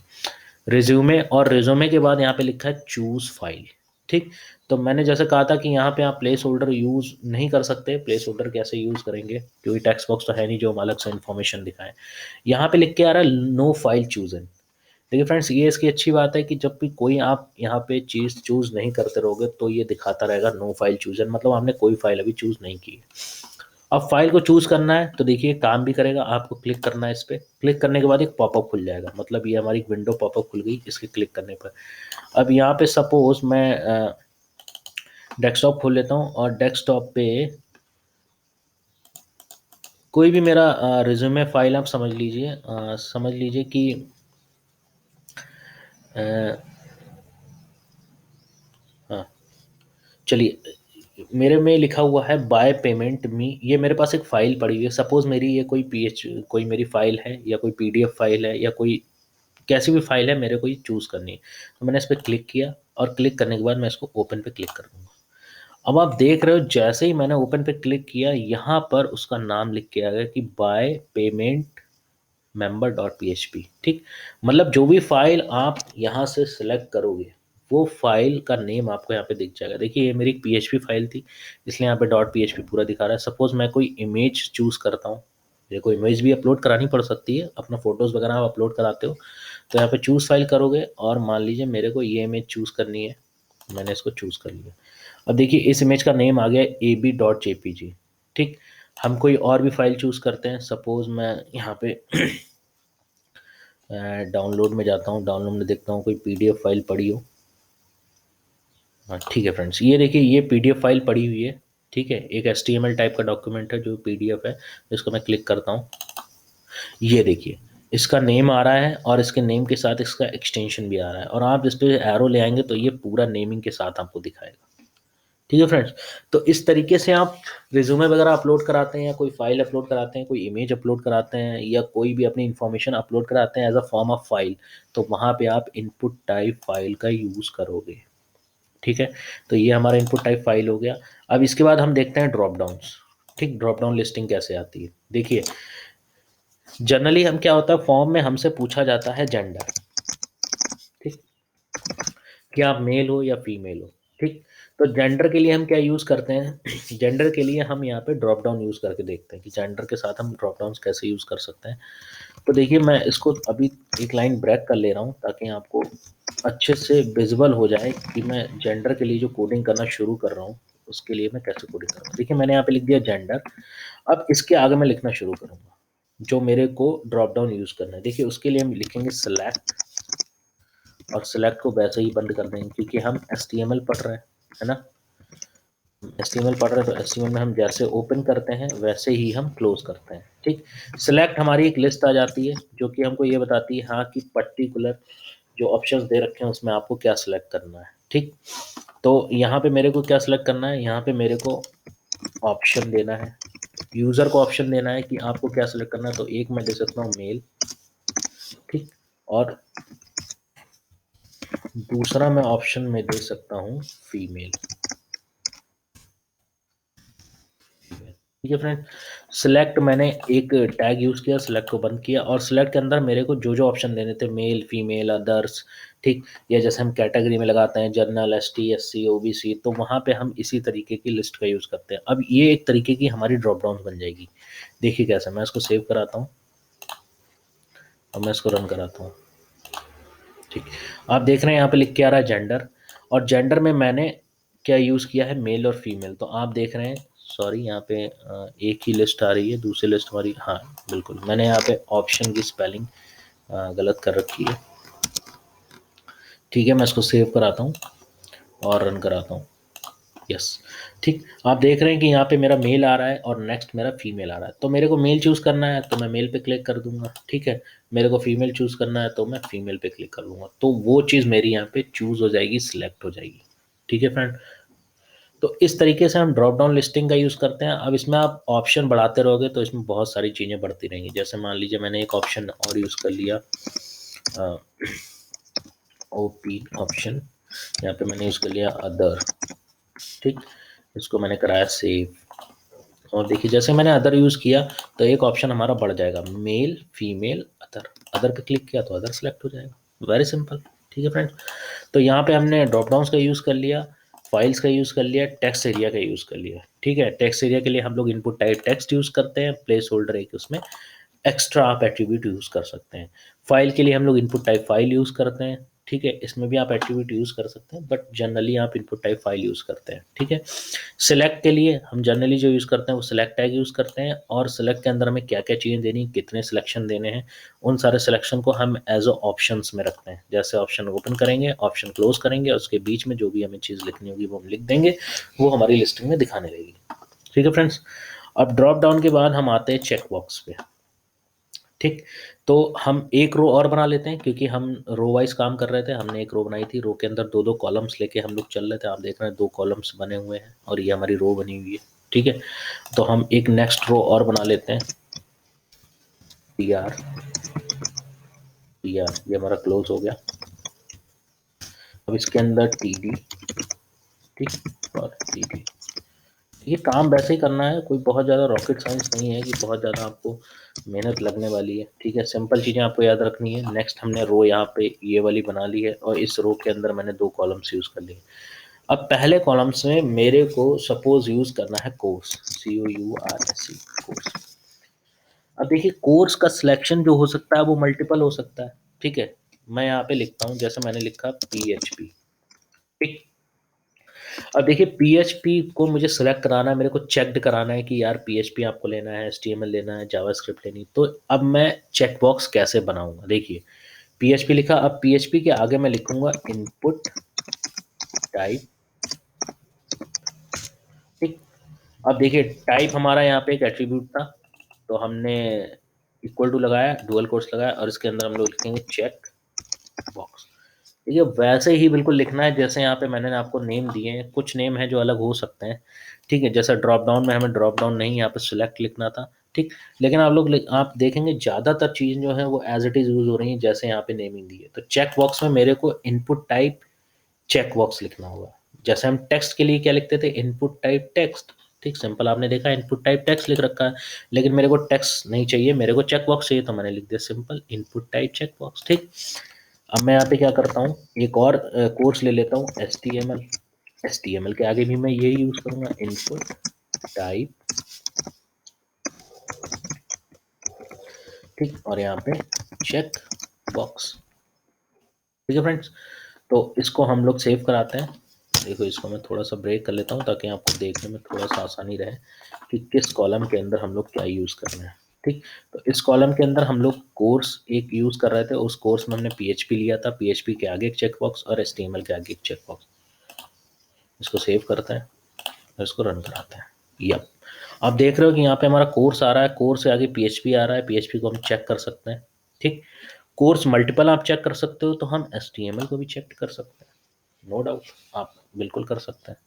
रिज्यूमे, और रिज्यूमे के बाद यहाँ पे लिखा है चूज फाइल, ठीक। तो मैंने जैसे कहा था कि यहाँ पे आप प्लेस होल्डर यूज़ नहीं कर सकते। प्लेस होल्डर कैसे यूज़ करेंगे, क्योंकि टेक्स्ट बॉक्स तो है नहीं जो हम अलग से इन्फॉर्मेशन दिखाएं। यहाँ पे लिख के आ रहा है नो फाइल चूजन। देखिए फ्रेंड्स, ये इसकी अच्छी बात है कि जब भी कोई आप यहाँ पे चीज़ चूज़ नहीं करते रहोगे तो ये दिखाता रहेगा नो फाइल चूजन, मतलब हमने कोई फाइल अभी चूज़ नहीं की। अब फाइल को चूज़ करना है तो देखिए काम भी करेगा, आपको क्लिक करना है, इस पर क्लिक करने के बाद एक पॉपअप खुल जाएगा, मतलब ये हमारी विंडो पॉपअप खुल गई इसके क्लिक करने पर। अब यहाँ पे सपोज मैं डेस्कटॉप खोल लेता हूँ, और डेस्कटॉप पे कोई भी मेरा रिज्यूमे फाइल आप समझ लीजिए कि अ, हाँ चलिए, मेरे में लिखा हुआ है बाय पेमेंट मी, ये मेरे पास एक फ़ाइल पड़ी हुई है। सपोज़ मेरी ये कोई मेरी फ़ाइल है या कोई PDF फ़ाइल है या कोई कैसी भी फ़ाइल है, मेरे को ये चूज़ करनी है। तो मैंने इस पे क्लिक किया, और क्लिक करने के बाद मैं इसको ओपन पे क्लिक कर दूंगा। अब आप देख रहे हो जैसे ही मैंने ओपन पे क्लिक किया, यहाँ पर उसका नाम लिख के आ गया कि by payment member dot P. ठीक, मतलब जो भी फाइल आप यहाँ से सिलेक्ट करोगे वो फाइल का नेम आपको यहाँ पे दिख जाएगा। देखिए ये मेरी एक पीएचपी फाइल थी, इसलिए यहाँ पे डॉट पीएचपी पूरा दिखा रहा है। सपोज मैं कोई इमेज चूज करता हूँ, मेरे को इमेज भी अपलोड करानी पड़ सकती है, अपना फोटोज़ वगैरह आप अपलोड कराते हो तो यहाँ पे चूज फाइल करोगे और मान लीजिए मेरे को ये इमेज चूज करनी है, मैंने इसको चूज कर लिया। अब देखिए इस इमेज का नेम आ गया ab.jpg। ठीक, हम कोई और भी फाइल चूज करते हैं, सपोज मैं यहाँ पे डाउनलोड में जाता हूँ, डाउनलोड में देखता हूँ कोई पीडीएफ फाइल पड़ी हो। हाँ ठीक है फ्रेंड्स, ये देखिए ये पीडीएफ फाइल पड़ी हुई है। ठीक है, एक एचटीएमएल टाइप का डॉक्यूमेंट है जो पीडीएफ है, इसको मैं क्लिक करता हूँ। ये देखिए इसका नेम आ रहा है और इसके नेम के साथ इसका एक्सटेंशन भी आ रहा है, और आप इस पे एरो ले आएंगे तो ये पूरा नेमिंग के साथ आपको दिखाएगा। ठीक है फ्रेंड्स, तो इस तरीके से आप रिज्यूमे वगैरह अपलोड कराते हैं या कोई फाइल अपलोड कराते हैं, कोई इमेज अपलोड कराते हैं या कोई भी अपनी इन्फॉर्मेशन अपलोड कराते हैं as a form of file, तो वहाँ पे आप इनपुट टाइप फाइल का यूज़ करोगे। ठीक है, तो ये हमारा इनपुट टाइप फाइल हो गया। अब इसके बाद हम देखते हैं ड्रॉप डाउन्स। ठीक, ड्रॉप डाउन लिस्टिंग कैसे आती है, देखिए जनरली हम क्या होता है फॉर्म में हमसे पूछा जाता है जेंडर। ठीक, कि आप मेल हो या फीमेल हो। ठीक, तो जेंडर के लिए हम क्या यूज़ करते हैं जेंडर के लिए हम यहाँ पे ड्रॉप डाउन यूज़ करके देखते हैं कि जेंडर के साथ हम ड्रॉप डाउन कैसे यूज़ कर सकते हैं। तो देखिए मैं इसको अभी एक लाइन ब्रेक कर ले रहा हूँ ताकि आपको अच्छे से विजिबल हो जाए कि मैं जेंडर के लिए जो कोडिंग करना शुरू कर रहा हूँ उसके लिए मैं कैसे कोडिंग कर रहा हूँ। देखिए मैंने यहाँ पे लिख दिया जेंडर। अब इसके आगे मैं लिखना शुरू करूँगा जो मेरे को ड्रॉप डाउन यूज़ करना है। देखिए उसके लिए हम लिखेंगे सेलेक्ट, और सेलेक्ट को वैसे ही बंद कर देंगे क्योंकि हम एचटीएमएल पढ़ रहे हैं, है ना। एचटीएमएल पढ़ रहे हैं तो एचटीएमएल में हम जैसे ओपन करते हैं वैसे ही हम क्लोज करते हैं। ठीक, सिलेक्ट हमारी एक लिस्ट आ जाती है जो कि हमको ये बताती है हाँ कि पर्टिकुलर जो ऑप्शंस दे रखे हैं उसमें आपको क्या सिलेक्ट करना है। ठीक, तो यहाँ पे मेरे को क्या सिलेक्ट करना है, यहाँ पे मेरे को ऑप्शन देना है, यूज़र को ऑप्शन देना है कि आपको क्या सिलेक्ट करना है। तो एक मैं दे सकता हूँ मेल। ठीक, और दूसरा मैं ऑप्शन में दे सकता हूँ फीमेल। ठीक है फ्रेंड, सिलेक्ट मैंने एक टैग यूज़ किया, सिलेक्ट को बंद किया, और सिलेक्ट के अंदर मेरे को जो जो ऑप्शन देने थे मेल फीमेल अदर्स। ठीक, या जैसे हम कैटेगरी में लगाते हैं जनरल एसटी एससी ओबीसी, तो वहाँ पे हम इसी तरीके की लिस्ट का यूज़ करते हैं। अब ये एक तरीके की हमारी ड्रॉप डाउन बन जाएगी। देखिए कैसे, मैं इसको सेव कराता हूँ और मैं इसको रन कराता हूँ। ठीक, आप देख रहे हैं यहाँ पे लिख के आ रहा है जेंडर, और जेंडर में मैंने क्या यूज़ किया है मेल और फीमेल। तो आप देख रहे हैं, सॉरी यहाँ पे एक ही लिस्ट आ रही है, दूसरी लिस्ट हमारी, हाँ बिल्कुल मैंने यहाँ पे ऑप्शन की स्पेलिंग गलत कर रखी है। ठीक है, मैं इसको सेव कराता हूँ और रन कराता हूँ। यस, ठीक, आप देख रहे हैं कि यहाँ पे मेरा मेल आ रहा है और नेक्स्ट मेरा फीमेल आ रहा है। तो मेरे को मेल चूज़ करना है तो मैं मेल पे क्लिक कर दूंगा। ठीक है, मेरे को फीमेल चूज़ करना है तो मैं फीमेल पे क्लिक कर दूंगा, तो वो चीज़ मेरी यहाँ पे चूज़ हो जाएगी, सिलेक्ट हो जाएगी। ठीक है फ्रेंड, तो इस तरीके से हम ड्रॉप डाउन लिस्टिंग का यूज़ करते हैं। अब इसमें आप ऑप्शन बढ़ाते रहोगे तो इसमें बहुत सारी चीज़ें बढ़ती रहेंगी। जैसे मान लीजिए मैंने एक ऑप्शन और यूज़ कर लिया, ओपी ऑप्शन, यहाँ पे मैंने यूज़ कर लिया अदर। ठीक, इसको मैंने कराया सेव, और देखिए जैसे मैंने अदर यूज़ किया तो एक ऑप्शन हमारा बढ़ जाएगा, मेल फीमेल अदर। अदर पे क्लिक किया तो अदर सेलेक्ट हो जाएगा, वेरी सिंपल। ठीक है फ्रेंड, तो यहाँ पे हमने ड्रॉप डाउन्स का यूज़ कर लिया, फाइल्स का यूज़ कर लिया, टेक्स्ट एरिया का यूज़ कर लिया। ठीक है, टेक्स्ट एरिया के लिए हम लोग इनपुट टाइप टेक्स्ट यूज़ करते हैं, प्लेस होल्डर एक उसमें एक्स्ट्रा आप एट्रीब्यूट यूज़ कर सकते हैं। फाइल के लिए हम लोग इनपुट टाइप फाइल यूज़ करते हैं। ठीक है, इसमें भी आप एट्रीब्यूट यूज़ कर सकते हैं बट जनरली आप इनपुट टाइप फाइल यूज़ करते हैं। ठीक है, सिलेक्ट के लिए हम जनरली जो यूज़ करते हैं वो सिलेक्ट टैग यूज़ करते हैं, और सिलेक्ट के अंदर हमें क्या क्या चीज़ें देनी, कितने सिलेक्शन देने हैं, उन सारे सिलेक्शन को हम एज अ ऑप्शंस में रखते हैं। जैसे ऑप्शन ओपन करेंगे, ऑप्शन क्लोज करेंगे, उसके बीच में जो भी हमें चीज़ लिखनी होगी वो हम लिख देंगे, वो हमारी लिस्टिंग में दिखाने लगेगी। ठीक है फ्रेंड्स, अब ड्रॉप डाउन के बाद हम आते हैं चेक बॉक्स पे। ठीक, तो हम एक रो और बना लेते हैं क्योंकि हम रो वाइज काम कर रहे थे। हमने एक रो बनाई थी, रो के अंदर दो दो कॉलम्स लेके हम लोग चल रहे थे। आप देख रहे हैं दो कॉलम्स बने हुए हैं और ये हमारी रो बनी हुई है। ठीक है, तो हम एक नेक्स्ट रो और बना लेते हैं, पी आर, ये हमारा क्लोज हो गया। अब इसके अंदर TD, ठीक, और TD। ये काम वैसे ही करना है, कोई बहुत ज़्यादा रॉकेट साइंस नहीं है कि बहुत ज़्यादा आपको मेहनत लगने वाली है, ठीक है। सिंपल चीज़ें आपको याद रखनी है। नेक्स्ट हमने रो यहाँ पे ये वाली बना ली है और इस रो के अंदर मैंने 2 कॉलम्स यूज़ कर लिए। अब पहले कॉलम्स में मेरे को सपोज़ यूज़ करना है कोर्स, COURSE, कोर्स। अब देखिए कोर्स का सिलेक्शन जो हो सकता है वो मल्टीपल हो सकता है, ठीक है। मैं यहाँ पे लिखता हूँ, जैसे मैंने लिखा PHP, ठीक। अब देखिए पीएचपी को मुझे सेलेक्ट कराना है, मेरे को चेक्ड कराना है कि यार पीएचपी आपको लेना है, एचटीएमएल लेना है, जावास्क्रिप्ट लेनी है। तो अब मैं चेक बॉक्स कैसे बनाऊंगा, देखिए पीएचपी लिखा, अब पीएचपी के आगे मैं लिखूंगा इनपुट टाइप, ठीक। अब देखिए टाइप हमारा यहाँ पे एक एट्रीब्यूट था, तो हमने इक्वल टू लगाया, डुअल कोट्स लगाया और इसके अंदर हम लोग लिखेंगे चेक बॉक्स। ये वैसे ही बिल्कुल लिखना है जैसे यहाँ पे मैंने आपको नेम दिए हैं। कुछ नेम है जो अलग हो सकते हैं, ठीक है। जैसा ड्रॉप डाउन में हमें ड्रॉप डाउन नहीं, यहाँ पे सिलेक्ट लिखना था, ठीक। लेकिन आप देखेंगे ज़्यादातर चीज़ जो है वो एज इट इज़ यूज़ हो रही है जैसे यहाँ पे नेमिंग दी है। तो चेक बॉक्स में मेरे को इनपुट टाइप चेक बॉक्स लिखना होगा। जैसे हम टेक्स्ट के लिए क्या लिखते थे, इनपुट टाइप टेक्स्ट, ठीक। सिंपल आपने देखा इनपुट टाइप टेक्स्ट लिख रखा है, लेकिन मेरे को टेक्स्ट नहीं चाहिए, मेरे को चेक बॉक्स चाहिए, तो मैंने लिख दिया simple input type check box, ठीक। अब मैं यहाँ पे क्या करता हूँ, एक और कोर्स ले लेता हूँ HTML। HTML के आगे भी मैं ये यूज करूंगा इनपुट टाइप, ठीक, और यहाँ पे चेक बॉक्स, ठीक है फ्रेंड्स। तो इसको हम लोग सेव कराते हैं। देखो इसको मैं थोड़ा सा ब्रेक कर लेता हूँ ताकि आपको देखने में थोड़ा सा आसानी रहे कि किस कॉलम के अंदर हम लोग क्या यूज़ कर रहे हैं, ठीक। तो इस कॉलम के अंदर हम लोग कोर्स एक यूज़ कर रहे थे, उस कोर्स में हमने PHP लिया था, PHP के आगे एक चेक बॉक्स और HTML के आगे एक चेक बॉक्स। इसको सेव करते हैं और इसको रन कराते हैं। यप, आप देख रहे हो कि यहाँ पे हमारा कोर्स आ रहा है, कोर्स से आगे PHP आ रहा है, PHP को हम चेक कर सकते हैं, ठीक। कोर्स मल्टीपल आप चेक कर सकते हो, तो हम HTML को भी चेक कर सकते हैं, नो डाउट, आप बिल्कुल कर सकते हैं,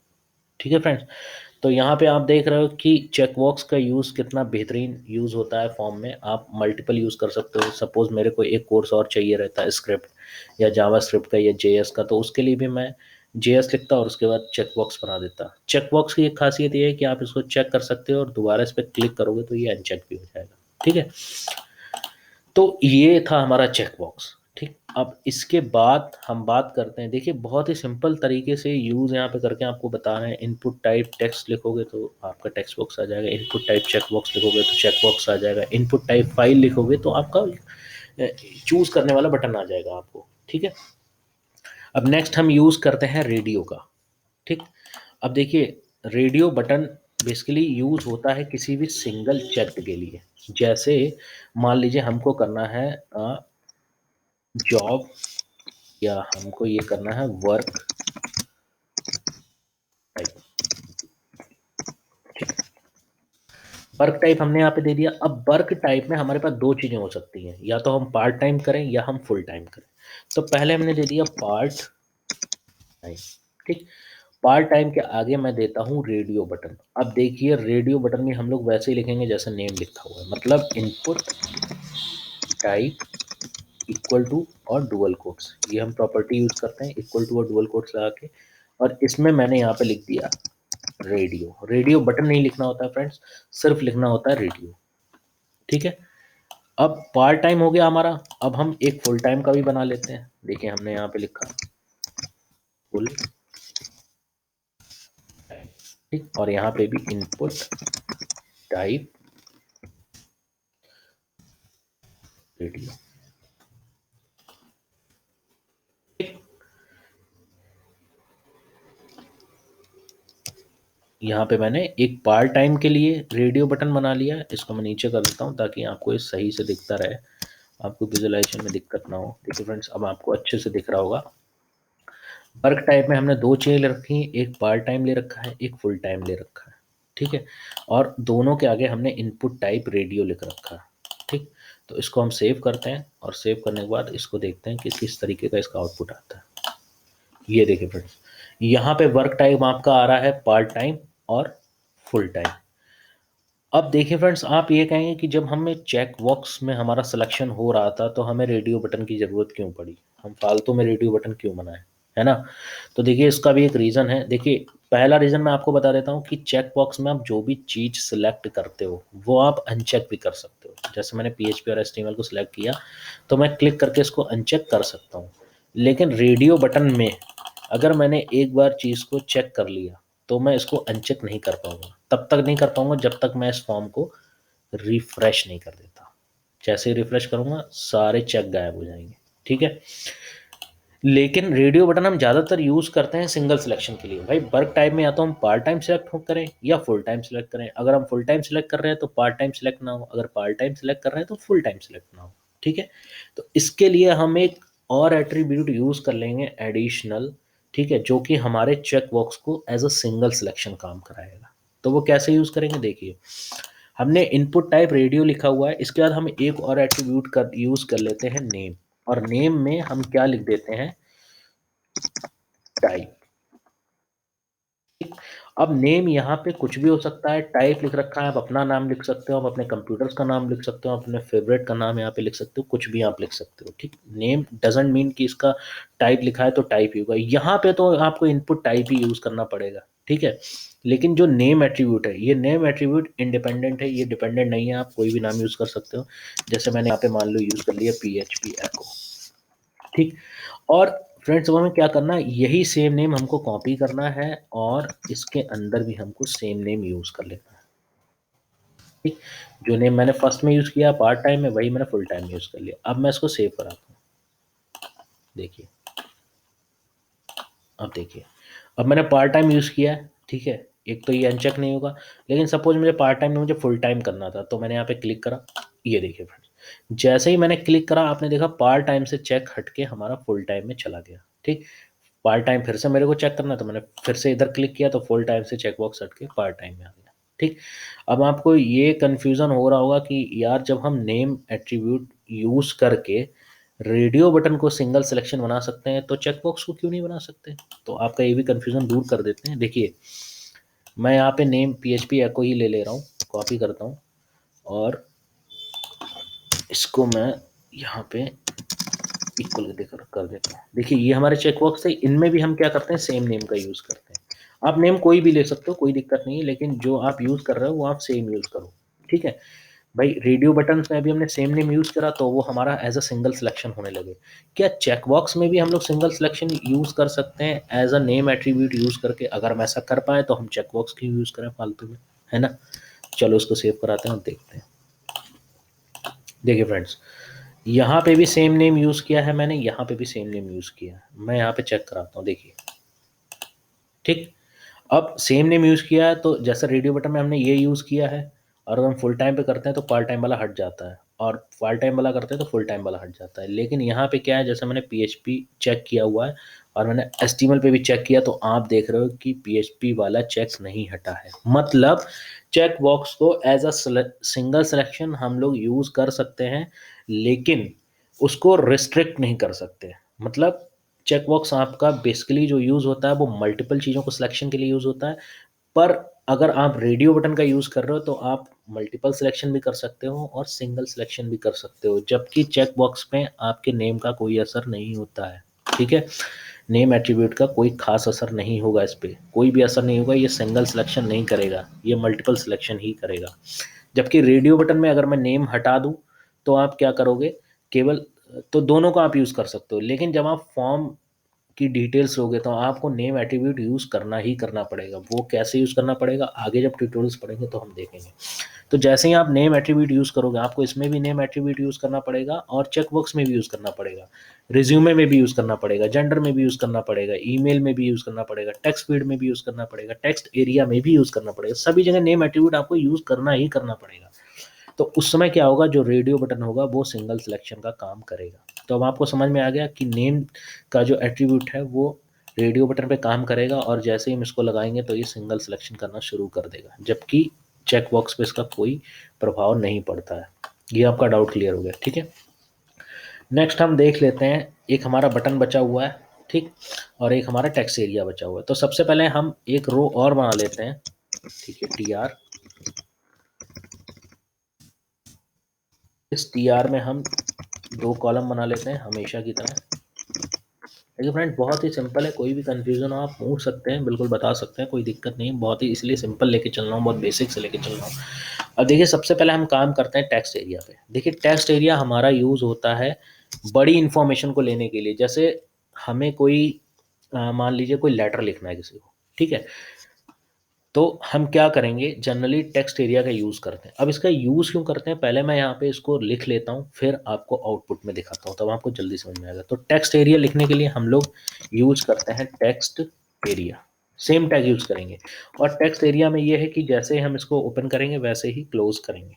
ठीक है फ्रेंड्स। तो यहाँ पे आप देख रहे हो कि चेकबॉक्स का यूज़ कितना बेहतरीन यूज़ होता है फॉर्म में। आप मल्टीपल यूज़ कर सकते हो। सपोज़ मेरे को एक कोर्स और चाहिए रहता है स्क्रिप्ट या जावा स्क्रिप्ट का या JS का, तो उसके लिए भी मैं JS लिखता और उसके बाद चेकबॉक्स बना देता। चेकबॉक्स की एक खासियत ये है कि आप इसको चेक कर सकते हो और दोबारा इस पर क्लिक करोगे तो ये अनचेक भी हो जाएगा, ठीक है। तो ये था हमारा चेक बॉक्स, ठीक। अब इसके बाद हम बात करते हैं, देखिए बहुत ही सिंपल तरीके से यूज़ यहाँ पे करके आपको बता रहे हैं। इनपुट टाइप टेक्स्ट लिखोगे तो आपका टेक्स्ट बॉक्स आ जाएगा, इनपुट टाइप चेक बॉक्स लिखोगे तो चेक बॉक्स आ जाएगा, इनपुट टाइप फाइल लिखोगे तो आपका चूज़ करने वाला बटन आ जाएगा आपको, ठीक है। अब नेक्स्ट हम यूज़ करते हैं रेडियो का, ठीक। अब देखिए रेडियो बटन बेसिकली यूज़ होता है किसी भी सिंगल चेक के लिए। जैसे मान लीजिए हमको करना है जॉब, या हमको ये करना है वर्क टाइप, वर्क टाइप हमने यहाँ पे दे दिया। अब वर्क टाइप में हमारे पास दो चीज़ें हो सकती हैं, या तो हम पार्ट टाइम करें या हम फुल टाइम करें। तो पहले हमने दे दिया पार्ट टाइम, ठीक। पार्ट टाइम के आगे मैं देता हूँ रेडियो बटन। अब देखिए रेडियो बटन में हम लोग वैसे ही लिखेंगे जैसे नेम लिखा हुआ है, मतलब इनपुट टाइप इक्वल टू और डुअल कोट्स, ये हम प्रॉपर्टी यूज करते हैं इक्वल टू और डुअल कोट्स लगा के। और इसमें मैंने यहाँ पे लिख दिया रेडियो। रेडियो बटन नहीं लिखना होता है फ्रेंड्स, सिर्फ लिखना होता है रेडियो, ठीक है। अब पार्ट टाइम हो गया हमारा, अब हम एक फुल टाइम का भी बना लेते हैं। देखिए हमने यहाँ पे लिखा फुल, ठीक, और यहाँ पे भी इनपुट टाइप रेडियो। यहाँ पे मैंने एक पार्ट टाइम के लिए रेडियो बटन बना लिया। इसको मैं नीचे कर देता हूँ ताकि आपको ये सही से दिखता रहे, आपको विजुअलाइजेशन में दिक्कत ना हो। देखिए फ्रेंड्स अब आपको अच्छे से दिख रहा होगा। वर्क टाइप में हमने दो चीज़ें ले रखी हैं, एक पार्ट टाइम ले रखा है, एक फुल टाइम ले रखा है, ठीक है। और दोनों के आगे हमने इनपुट टाइप रेडियो लिख रखा है, ठीक। तो इसको हम सेव करते हैं और सेव करने के बाद इसको देखते हैं कि किस तरीके का इसका आउटपुट आता है। ये देखिए फ्रेंड्स यहाँ पे वर्क टाइम आपका आ रहा है पार्ट टाइम और फुल टाइम। अब देखिए फ्रेंड्स आप ये कहेंगे कि जब हमें चेक बॉक्स में हमारा सिलेक्शन हो रहा था तो हमें रेडियो बटन की ज़रूरत क्यों पड़ी, हम फालतू में रेडियो बटन क्यों बनाएं। है ना। तो देखिए इसका भी एक रीज़न है। देखिए पहला रीज़न मैं आपको बता देता हूँ कि चेक बॉक्स में आप जो भी चीज़ सिलेक्ट करते हो वो आप अनचेक भी कर सकते हो। जैसे मैंने पीएचपी और एचटीएमएल को सिलेक्ट किया तो मैं क्लिक करके इसको अनचेक कर सकता हूँ। लेकिन रेडियो बटन में अगर मैंने एक बार चीज़ को चेक कर लिया तो मैं इसको अनचेक नहीं कर पाऊंगा। तब तक नहीं कर पाऊंगा जब तक मैं इस फॉर्म को रिफ्रेश नहीं कर देता। जैसे ही रिफ्रेश करूंगा सारे चेक गायब हो जाएंगे। ठीक है। लेकिन रेडियो बटन हम ज़्यादातर यूज़ करते हैं सिंगल सिलेक्शन के लिए। भाई वर्क टाइप में या तो हम पार्ट टाइम सेलेक्ट करें या फुल टाइम सेलेक्ट करें। अगर हम फुल टाइम सेलेक्ट कर रहे हैं तो पार्ट टाइम सेलेक्ट ना हो, अगर पार्ट टाइम सेलेक्ट कर रहे हैं तो फुल टाइम सेलेक्ट ना हो। ठीक है। तो इसके लिए हम एक और एट्रीब्यूट यूज़ कर लेंगे एडिशनल। ठीक है, जो कि हमारे चेक बॉक्स को एज अ सिंगल सिलेक्शन काम कराएगा। तो वो कैसे यूज़ करेंगे देखिए, हमने इनपुट टाइप रेडियो लिखा हुआ है, इसके बाद हम एक और एट्रीब्यूट कर यूज़ कर लेते हैं नेम। और नेम में हम क्या लिख देते हैं, टाइप। अब नेम यहाँ पे कुछ भी हो सकता है। टाइप लिख रखा है, आप अपना नाम लिख सकते हो, आप अपने कंप्यूटर्स का नाम लिख सकते हो, अपने फेवरेट का नाम यहाँ पे लिख सकते हो, कुछ भी आप लिख सकते हो। ठीक, नेम डजंट मीन कि इसका टाइप लिखा है तो टाइप ही होगा। यहाँ पे तो आपको इनपुट टाइप ही यूज करना पड़ेगा। ठीक है। लेकिन जो नेम एट्रीब्यूट है, ये नेम एट्रीब्यूट इंडिपेंडेंट है, ये डिपेंडेंट नहीं है। आप कोई भी नाम यूज कर सकते हो। जैसे मैंने यहाँ पे मान लो यूज कर लिया PHP एको। ठीक। और फ्रेंड्स अब हमें क्या करना है, यही सेम नेम हमको कॉपी करना है और इसके अंदर भी हमको सेम नेम यूज कर लेना है। ठीक। जो नेम मैंने फर्स्ट में यूज किया पार्ट टाइम में, वही मैंने फुल टाइम यूज कर लिया। अब मैं इसको सेव कराता हूँ। देखिए, अब देखिए, अब मैंने पार्ट टाइम यूज किया है। ठीक है, एक तो ये अनचेक नहीं होगा। लेकिन सपोज मुझे पार्ट टाइम में मुझे फुल टाइम करना था, तो मैंने यहाँ पे क्लिक करा। ये देखिए फ्रेंड्स, जैसे ही मैंने क्लिक करा आपने देखा पार्ट टाइम से चेक हटके हमारा फुल टाइम में चला गया। ठीक। पार्ट टाइम फिर से मेरे को चेक करना, तो मैंने फिर से इधर क्लिक किया तो फुल टाइम से चेक बॉक्स हट के पार्ट टाइम में आ गया। ठीक। अब आपको ये कन्फ्यूज़न हो रहा होगा कि यार जब हम नेम एट्रीब्यूट यूज़ करके रेडियो बटन को सिंगल सिलेक्शन बना सकते हैं तो चेक बॉक्स को क्यों नहीं बना सकते। तो आपका ये भी कन्फ्यूज़न दूर कर देते हैं। देखिए, मैं यहाँ पे नेम PHP एको ही ले रहा हूँ, कॉपी करता हूँ और इसको मैं यहाँ पे इक्वल देकर कर देता हूँ। देखिए ये हमारे चेक बॉक्स है, इनमें भी हम क्या करते हैं, सेम नेम का यूज़ करते हैं। आप नेम कोई भी ले सकते हो, कोई दिक्कत नहीं है, लेकिन जो आप यूज़ कर रहे हो वो आप सेम यूज़ करो। ठीक है। भाई रेडियो बटन्स में भी हमने सेम नेम यूज़ करा तो वो हमारा एज अ सिंगल सिलेक्शन होने लगे। क्या चेक बॉक्स में भी हम लोग सिंगल सिलेक्शन यूज़ कर सकते हैं as a name attribute use करके? अगर हम ऐसा कर पाए तो हम चेक बॉक्स की यूज़ करें फालतू में, है ना। चलो इसको सेव कराते हैं और देखते हैं। देखिए फ्रेंड्स, यहाँ पे भी सेम नेम यूज़ किया है मैंने, यहाँ पे भी सेम नेम यूज़ किया है। मैं यहाँ पे चेक कराता हूँ, देखिए। ठीक। अब सेम नेम यूज़ किया है तो जैसे रेडियो बटन में हमने ये यूज़ किया है, और अगर हम फुल टाइम पे करते हैं तो पार्ट टाइम वाला हट जाता है, और पार्ट टाइम वाला करते हैं तो फुल टाइम वाला हट जाता है। लेकिन यहाँ पे क्या है, जैसे मैंने PHP चेक किया हुआ है और मैंने HTML पे भी चेक किया, तो आप देख रहे हो कि PHP वाला चेक नहीं हटा है। मतलब चेक बॉक्स को एज अ सिंगल सिलेक्शन हम लोग यूज़ कर सकते हैं, लेकिन उसको रिस्ट्रिक्ट नहीं कर सकते। मतलब चेक बॉक्स आपका बेसिकली जो यूज़ होता है वो मल्टीपल चीज़ों को सिलेक्शन के लिए यूज़ होता है। पर अगर आप रेडियो बटन का यूज़ कर रहे हो तो आप मल्टीपल सिलेक्शन भी कर सकते हो और सिंगल सिलेक्शन भी कर सकते हो, जबकि चेक बॉक्स में आपके नेम का कोई असर नहीं होता है। ठीक है। नेम एट्रीब्यूट का कोई खास असर नहीं होगा, इस पे कोई भी असर नहीं होगा। ये सिंगल सिलेक्शन नहीं करेगा, ये मल्टीपल सिलेक्शन ही करेगा। जबकि रेडियो बटन में अगर मैं नेम हटा दूँ तो आप क्या करोगे, केवल तो दोनों को आप यूज़ कर सकते हो। लेकिन जब आप फॉर्म की डिटेल्स लोगे तो आपको नेम एट्रीब्यूट यूज़ करना ही करना पड़ेगा। वो कैसे यूज़ करना पड़ेगा आगे जब ट्यूटोरियल्स पढ़ेंगे तो हम देखेंगे। तो जैसे ही आप नेम एट्रीब्यूट यूज़ करोगे आपको इसमें भी नेम एट्रीब्यूट यूज़ करना पड़ेगा और चेक बॉक्स में भी यूज़ करना पड़ेगा, रिज्यूमे में भी यूज़ करना पड़ेगा, जेंडर में भी यूज़ करना पड़ेगा, ईमेल में भी यूज़ करना पड़ेगा, टेक्स्ट फील्ड में भी यूज़ करना पड़ेगा, टेक्स्ट एरिया में भी यूज़ करना पड़ेगा। सभी जगह नेम एट्रीब्यूट आपको यूज़ करना ही करना पड़ेगा। तो उस समय क्या होगा, जो रेडियो बटन होगा वो सिंगल सिलेक्शन का काम करेगा। तो अब आपको समझ में आ गया कि नेम का जो एट्रीब्यूट है वो रेडियो बटन पे काम करेगा, और जैसे ही हम इसको लगाएंगे तो ये सिंगल सिलेक्शन करना शुरू कर देगा, जबकि चेक बॉक्स पे इसका कोई प्रभाव नहीं पड़ता है। ये आपका डाउट क्लियर हो गया। ठीक है। नेक्स्ट हम देख लेते हैं, एक हमारा बटन बचा हुआ है। ठीक। और एक हमारा टेक्स्ट एरिया बचा हुआ है। तो सबसे पहले हम एक रो और बना लेते हैं। ठीक है, TR। इस TR में हम 2 कॉलम बना लेते हैं हमेशा की तरह। देखिए फ्रेंड, बहुत ही सिंपल है, कोई भी कन्फ्यूज़न हो आप पूछ सकते हैं, बिल्कुल बता सकते हैं, कोई दिक्कत नहीं है। बहुत ही इसलिए सिंपल लेके चल रहा हूँ, बहुत बेसिक से लेके चल रहा हूँ। अब देखिए सबसे पहले हम काम करते हैं टेक्स्ट एरिया पे। देखिए टेक्स्ट एरिया हमारा यूज़ होता है बड़ी इन्फॉर्मेशन को लेने के लिए। जैसे हमें कोई मान लीजिए कोई लेटर लिखना है किसी को, ठीक है? तो हम क्या करेंगे, जनरली टेक्स्ट एरिया का यूज़ करते हैं। अब इसका यूज़ क्यों करते हैं, पहले मैं यहाँ पे इसको लिख लेता हूँ, फिर आपको आउटपुट में दिखाता हूँ, तब आपको जल्दी समझ में आएगा। तो टेक्स्ट एरिया लिखने के लिए हम लोग यूज़ करते हैं text area, same tag use करेंगे। और टेक्स्ट एरिया में ये है कि जैसे हम इसको ओपन करेंगे वैसे ही क्लोज करेंगे।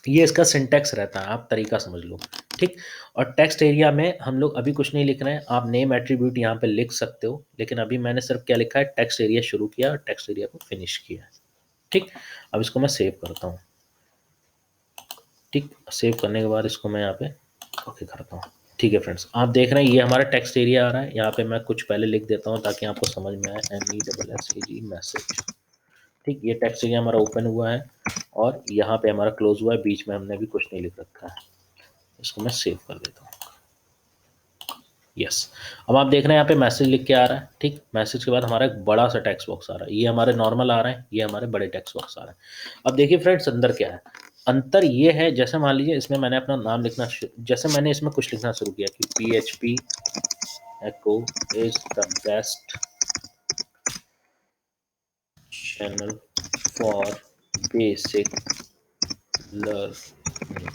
ये इसका सिंटैक्स रहता है, आप तरीका समझ लो, ठीक। और टेक्स्ट एरिया में हम लोग अभी कुछ नहीं लिख रहे हैं, आप नेम एट्रीब्यूट यहाँ पे लिख सकते हो, लेकिन अभी मैंने सिर्फ क्या लिखा है, टेक्स्ट एरिया शुरू किया और टेक्स्ट एरिया को फिनिश किया, ठीक। अब इसको मैं सेव करता हूँ, ठीक। सेव करने के बाद इसको मैं यहाँ पे ओके करता हूँ, ठीक है फ्रेंड्स। आप देख रहे हैं ये हमारा टेक्स्ट एरिया आ रहा है। यहाँ पे मैं कुछ पहले लिख देता हूँ ताकि आपको समझ में आए, MESSAGE मैसेज, ठीक। ये टेक्स्ट एरिया हमारा ओपन हुआ है और यहाँ पे हमारा क्लोज हुआ है, बीच में हमने अभी कुछ नहीं लिख रखा है। इसको मैं सेव कर देता हूँ, यस। अब आप देख रहे हैं यहाँ पे मैसेज लिख के आ रहा है, ठीक। मैसेज के बाद हमारा एक बड़ा सा टेक्स्ट बॉक्स आ रहा है, ये हमारे नॉर्मल आ रहे हैं, ये हमारे बड़े टेक्स्ट बॉक्स आ रहे हैं। अब देखिए फ्रेंड्स अंदर क्या है, अंतर ये है, जैसे मान लीजिए इसमें मैंने अपना नाम लिखना, जैसे मैंने इसमें कुछ लिखना शुरू किया कि PHP Echo is the best channel for basic learning.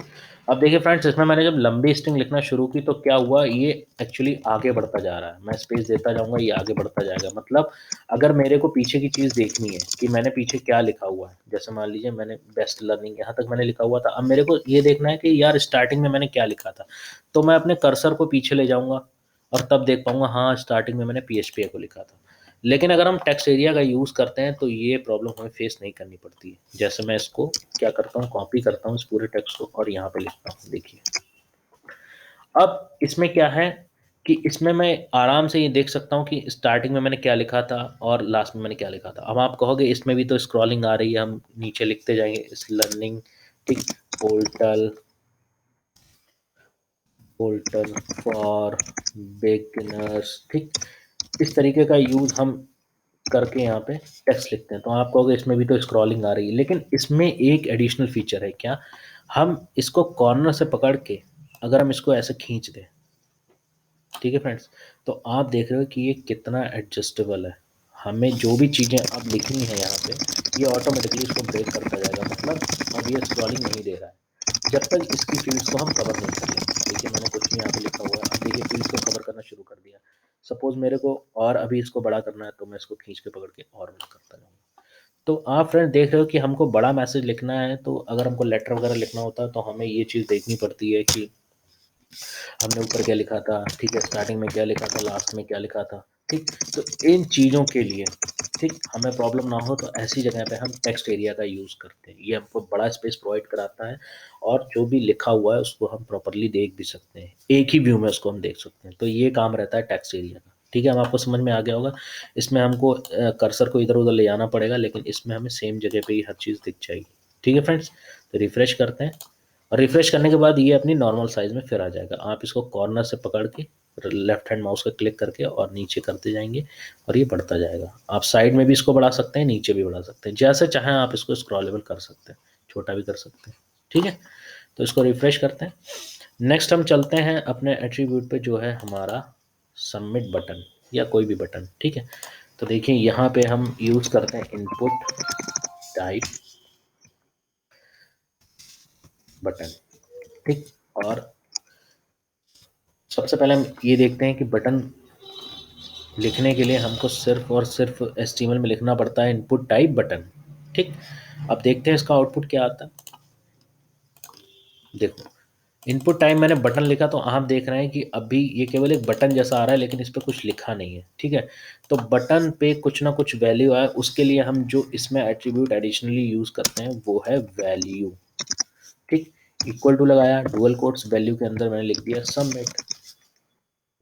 अब देखिए फ्रेंड्स, इसमें मैंने जब लंबी स्ट्रिंग लिखना शुरू की तो क्या हुआ, ये एक्चुअली आगे बढ़ता जा रहा है। मैं स्पेस देता जाऊंगा, ये आगे बढ़ता जाएगा। मतलब अगर मेरे को पीछे की चीज़ देखनी है कि मैंने पीछे क्या लिखा हुआ है, जैसे मान लीजिए मैंने बेस्ट लर्निंग यहाँ तक मैंने लिखा हुआ था, अब मेरे को ये देखना है कि यार स्टार्टिंग में मैंने क्या लिखा था, तो मैं अपने कर्सर को पीछे ले जाऊंगा और तब देख पाऊंगा हाँ स्टार्टिंग में मैंने PHP को लिखा था। लेकिन अगर हम टेक्स्ट एरिया का यूज़ करते हैं तो ये प्रॉब्लम हमें फेस नहीं करनी पड़ती है। जैसे मैं इसको क्या करता हूँ, कॉपी करता हूँ इस पूरे टेक्स्ट को और यहाँ पे लिखता हूँ, देखिए। अब इसमें क्या है कि इसमें मैं आराम से ये देख सकता हूँ कि स्टार्टिंग में मैंने क्या लिखा था और लास्ट में मैंने क्या लिखा था। अब आप कहोगे इसमें भी तो स्क्रॉलिंग आ रही है, हम नीचे लिखते जाएंगे इस लर्निंग, ठीक। पोर्टल पोर्टल फॉर बिगिनर्स, ठीक। इस तरीके का यूज़ हम करके यहाँ पे टेक्स्ट लिखते हैं। तो आप कहोगे इसमें भी तो स्क्रॉलिंग आ रही है, लेकिन इसमें एक एडिशनल फीचर है, क्या, हम इसको कॉर्नर से पकड़ के अगर हम इसको ऐसे खींच दें, ठीक है फ्रेंड्स, तो आप देख रहे हो कि ये कितना एडजस्टेबल है। हमें जो भी चीज़ें अब लिखनी है यहाँ पे, ये ऑटोमेटिकली इसको ब्रेक करता जाएगा। मतलब अब ये स्क्रॉलिंग नहीं दे रहा है जब तक इसकी फील्ड्स को हम कवर नहीं कर लेंगे। देखिए मैंने कुछ भी यहाँ पे लिखा हुआ है, अब देखिए फील्ड्स को कवर करना शुरू कर दिया। सपोज मेरे को और अभी इसको बड़ा करना है तो मैं इसको खींच के पकड़ के और बड़ा करता जाऊँगा। तो आप फ्रेंड देख रहे हो कि हमको बड़ा मैसेज लिखना है, तो अगर हमको लेटर वगैरह लिखना होता है तो हमें ये चीज़ देखनी पड़ती है कि हमने ऊपर क्या लिखा था, ठीक है, स्टार्टिंग में क्या लिखा था, लास्ट में क्या लिखा था, ठीक। तो इन चीज़ों के लिए, ठीक, हमें प्रॉब्लम ना हो तो ऐसी जगह पे हम टेक्स्ट एरिया का यूज़ करते हैं। ये हमको बड़ा स्पेस प्रोवाइड कराता है और जो भी लिखा हुआ है उसको हम प्रॉपर्ली देख भी सकते हैं, एक ही व्यू में उसको हम देख सकते हैं। तो ये काम रहता है टेक्स्ट एरिया का, ठीक है। अब आपको समझ में आ गया होगा। इसमें हमको कर्सर को इधर उधर ले जाना पड़ेगा, लेकिन इसमें हमें सेम जगह पे ही हर चीज़ दिख जाएगी, ठीक है फ्रेंड्स। तो रिफ्रेश करते हैं और रिफ्रेश करने के बाद ये अपनी नॉर्मल साइज़ में फिर आ जाएगा। आप इसको कॉर्नर से पकड़ के लेफ्ट हैंड माउस का क्लिक करके और नीचे करते जाएंगे और ये बढ़ता जाएगा। आप साइड में भी इसको बढ़ा सकते हैं, नीचे भी बढ़ा सकते हैं, जैसे चाहें आप इसको स्क्रॉलेबल कर सकते हैं, छोटा भी कर सकते हैं, ठीक है। तो इसको रिफ्रेश करते हैं। नेक्स्ट हम चलते हैं अपने एट्रीब्यूट पे, जो है हमारा सबमिट बटन या कोई भी बटन, ठीक है। तो देखिए यहाँ पे हम यूज़ करते हैं इनपुट टाइप बटन, ठीक। और सबसे पहले हम ये देखते हैं कि बटन लिखने के लिए हमको सिर्फ और सिर्फ HTML में लिखना पड़ता है इनपुट टाइप बटन, ठीक। अब देखते हैं इसका आउटपुट क्या आता है। देखो इनपुट टाइप मैंने बटन लिखा तो आप देख रहे हैं कि अभी ये केवल एक बटन जैसा आ रहा है, लेकिन इस पर कुछ लिखा नहीं है, ठीक है। तो बटन पे कुछ ना कुछ वैल्यू आए, उसके लिए हम जो इसमें एट्रीब्यूट एडिशनली यूज़ करते हैं वो है वैल्यू, ठीक। इक्वल टू लगाया, डुअल कोट्स, वैल्यू के अंदर मैंने लिख दिया सबमिट,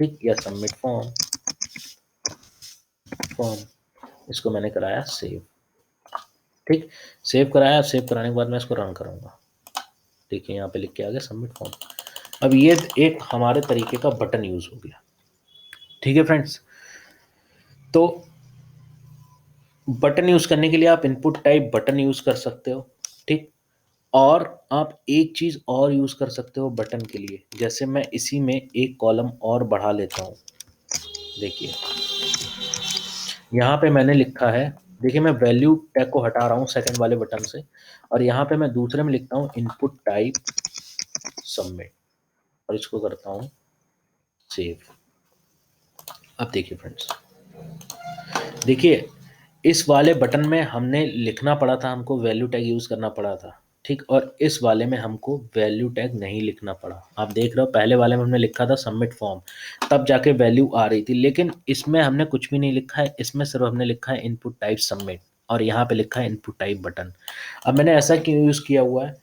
ठीक, या सबमिट फॉर्म, इसको मैंने कराया सेव, ठीक। सेव कराया, सेव कराने के बाद मैं इसको रन करूँगा। देखिए यहाँ पे लिख के आ गया सबमिट फॉर्म। अब ये एक हमारे तरीके का बटन यूज़ हो गया। ठीक है फ्रेंड्स। तो बटन यूज करने के लिए आप इनपुट टाइप बटन यूज कर सकते हो, ठीक। और आप एक चीज और यूज कर सकते हो बटन के लिए, जैसे मैं इसी में एक कॉलम और बढ़ा लेता हूँ। देखिए यहाँ पे मैंने लिखा है, देखिए मैं वैल्यू टैग को हटा रहा हूँ सेकंड वाले बटन से, और यहाँ पे मैं दूसरे में लिखता हूँ इनपुट टाइप सबमिट, और इसको करता हूँ सेव। अब देखिए फ्रेंड्स, देखिए इस वाले बटन में हमने लिखना पड़ा था, हमको वैल्यू टैग यूज करना पड़ा था, ठीक। और इस वाले में हमको वैल्यू टैग नहीं लिखना पड़ा। आप देख रहे हो पहले वाले में हमने लिखा था सबमिट फॉर्म, तब जाके वैल्यू आ रही थी, लेकिन इसमें हमने कुछ भी नहीं लिखा है, इसमें सिर्फ हमने लिखा है इनपुट टाइप सबमिट, और यहाँ पे लिखा है इनपुट टाइप बटन। अब मैंने ऐसा क्यों यूज किया हुआ है,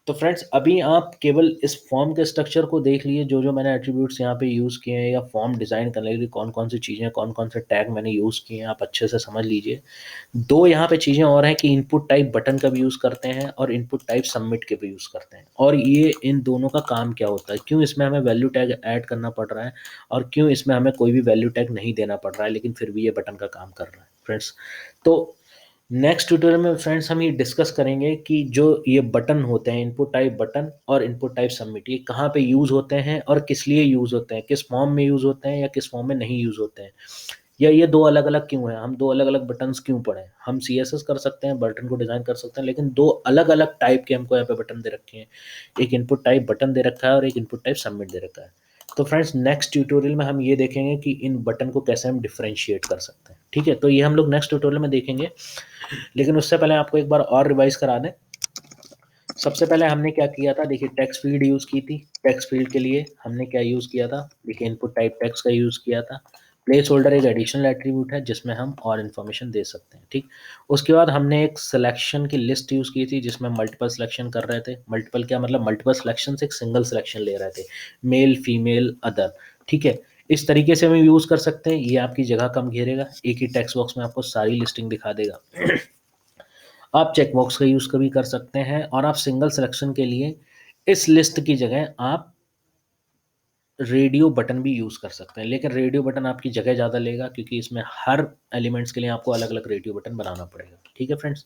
तो फ्रेंड्स अभी आप केवल इस फॉर्म के स्ट्रक्चर को देख लीजिए, जो जो मैंने एट्रीब्यूट्स यहाँ पे यूज़ किए हैं, या फॉर्म डिज़ाइन करने के लिए कौन कौन सी चीज़ें, कौन कौन से टैग मैंने यूज़ किए हैं, आप अच्छे से समझ लीजिए। दो यहाँ पे चीज़ें और हैं कि इनपुट टाइप बटन का भी यूज़ करते हैं और इनपुट टाइप सबमिट के भी यूज़ करते हैं, और ये इन दोनों का काम क्या होता है, क्यों इसमें हमें वैल्यू टैग ऐड करना पड़ रहा है, और क्यों इसमें हमें कोई भी वैल्यू टैग नहीं देना पड़ रहा है, लेकिन फिर भी ये बटन का काम कर रहा है फ्रेंड्स। तो नेक्स्ट ट्यूटोरियल में फ्रेंड्स हम ये डिस्कस करेंगे कि जो ये बटन होते हैं, इनपुट टाइप बटन और इनपुट टाइप सबमिट, ये कहाँ पे यूज़ होते हैं और किस लिए यूज़ होते हैं, किस फॉर्म में यूज़ होते हैं या किस फॉर्म में नहीं यूज़ होते हैं, या ये दो अलग अलग क्यों हैं, हम दो अलग अलग बटन्स क्यों पढ़े। हम CSS कर सकते हैं, बटन को डिज़ाइन कर सकते हैं, लेकिन दो अलग अलग टाइप के हमको यहाँ पे बटन दे रखे हैं, एक इनपुट टाइप बटन दे रखा है और एक इनपुट टाइप सबमिट दे रखा है। तो फ्रेंड्स नेक्स्ट ट्यूटोरियल में हम ये देखेंगे कि इन बटन को कैसे हम डिफरेंशिएट कर सकते हैं, ठीक है। तो ये हम लोग नेक्स्ट ट्यूटोरियल में देखेंगे, लेकिन उससे पहले आपको एक बार और रिवाइज करा दें। सबसे पहले हमने क्या किया था, देखिए टेक्स्ट फील्ड यूज़ की थी। टेक्स्ट फील्ड के लिए हमने क्या यूज़ किया था, देखिए इनपुट टाइप टेक्स्ट का यूज़ किया था। प्लेस होल्डर एक एडिशनल एट्रीब्यूट है जिसमें हम और इन्फॉर्मेशन दे सकते हैं, ठीक। उसके बाद हमने एक सिलेक्शन की लिस्ट यूज़ की थी जिसमें मल्टीपल सिलेक्शन कर रहे थे। मल्टीपल क्या मतलब, मल्टीपल सिलेक्शन से एक सिंगल सिलेक्शन ले रहे थे, मेल फीमेल अदर, ठीक है। इस तरीके से हम यूज़ कर सकते हैं, ये आपकी जगह कम घेरेगा, एक ही टेक्स्ट बॉक्स में आपको सारी लिस्टिंग दिखा देगा। आप चेकबॉक्स का यूज़ कभी कर सकते हैं, और आप सिंगल सिलेक्शन के लिए इस लिस्ट की जगह आप रेडियो बटन भी यूज़ कर सकते हैं, लेकिन रेडियो बटन आपकी जगह ज़्यादा लेगा क्योंकि इसमें हर एलिमेंट्स के लिए आपको अलग अलग रेडियो बटन बनाना पड़ेगा, ठीक है फ्रेंड्स।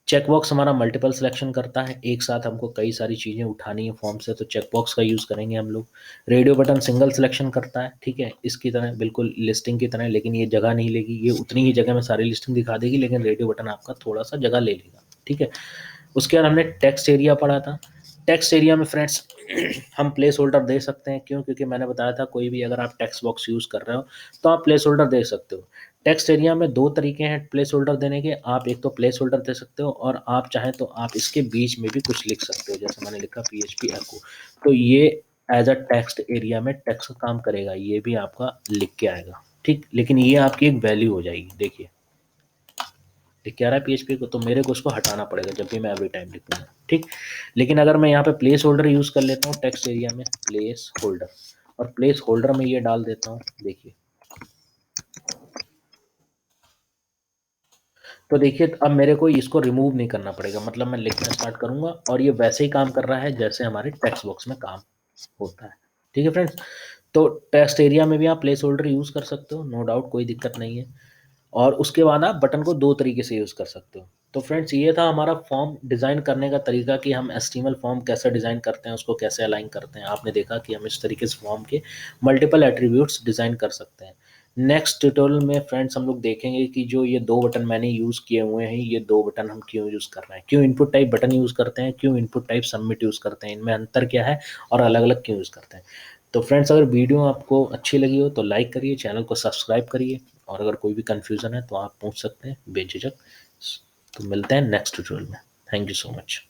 चेकबॉक्स हमारा मल्टीपल सिलेक्शन करता है, एक साथ हमको कई सारी चीज़ें उठानी है फॉर्म से, तो चेकबॉक्स का यूज़ करेंगे हम लोग। रेडियो बटन सिंगल सिलेक्शन करता है, ठीक है, इसकी तरह बिल्कुल लिस्टिंग की तरह, लेकिन ये जगह नहीं लेगी, ये उतनी ही जगह में सारी लिस्टिंग दिखा देगी, लेकिन रेडियो बटन आपका थोड़ा सा जगह ले लेगा, ठीक है। उसके बाद हमने टेक्स्ट एरिया पढ़ा था। टेक्स्ट एरिया में फ्रेंड्स हम प्लेस होल्डर दे सकते हैं, क्यों, क्योंकि मैंने बताया था कोई भी अगर आप टेक्स्ट बॉक्स यूज़ कर रहे हो तो आप प्लेस होल्डर दे सकते हो। टेक्स्ट एरिया में दो तरीके हैं प्लेस होल्डर देने के, आप एक तो प्लेस होल्डर दे सकते हो, और आप चाहें तो आप इसके बीच में भी कुछ लिख सकते हो, जैसे मैंने लिखा PHP एको, तो ये एज अ टेक्स्ट एरिया में टेक्स्ट का काम करेगा, ये भी आपका लिख के आएगा, ठीक। लेकिन ये आपकी एक वैल्यू हो जाएगी, देखिए लिख के आ रहा है PHP को, तो मेरे को उसको हटाना पड़ेगा जब भी मैं एवरी टाइम लिखूंगा, ठीक। लेकिन अगर मैं यहाँ पे प्लेस होल्डर यूज़ कर लेता हूँ टेक्स्ट एरिया में, प्लेस होल्डर, और प्लेस होल्डर में ये डाल देता हूँ, देखिए, तो देखिए अब मेरे को इसको रिमूव नहीं करना पड़ेगा, मतलब मैं लिखना स्टार्ट करूंगा और ये वैसे ही काम कर रहा है जैसे हमारे टेक्स्ट बॉक्स में काम होता है, ठीक है फ्रेंड्स। तो टेक्स्ट एरिया में भी आप प्लेस होल्डर यूज़ कर सकते हो, नो डाउट, कोई दिक्कत नहीं है। और उसके बाद आप बटन को दो तरीके से यूज़ कर सकते हो। तो फ्रेंड्स ये था हमारा फॉर्म डिज़ाइन करने का तरीका कि हम HTML फॉर्म कैसे डिज़ाइन करते हैं, उसको कैसे अलाइन करते हैं। आपने देखा कि हम इस तरीके से फॉर्म के मल्टीपल एट्रीब्यूट्स डिज़ाइन कर सकते हैं। नेक्स्ट ट्यूटोरियल में फ्रेंड्स हम लोग देखेंगे कि जो ये दो बटन मैंने यूज़ किए हुए हैं, ये दो बटन हम क्यों यूज़ कर रहे हैं, क्यों इनपुट टाइप बटन यूज़ करते हैं, क्यों इनपुट टाइप सबमिट यूज़ करते हैं, इनमें अंतर क्या है और अलग अलग क्यों यूज़ करते हैं। तो फ्रेंड्स अगर वीडियो आपको अच्छी लगी हो तो लाइक करिए, चैनल को सब्सक्राइब करिए, और अगर कोई भी कन्फ्यूज़न है तो आप पूछ सकते हैं बेझिझक। तो मिलते हैं नेक्स्ट ट्यूटोरियल में। Thank you so much.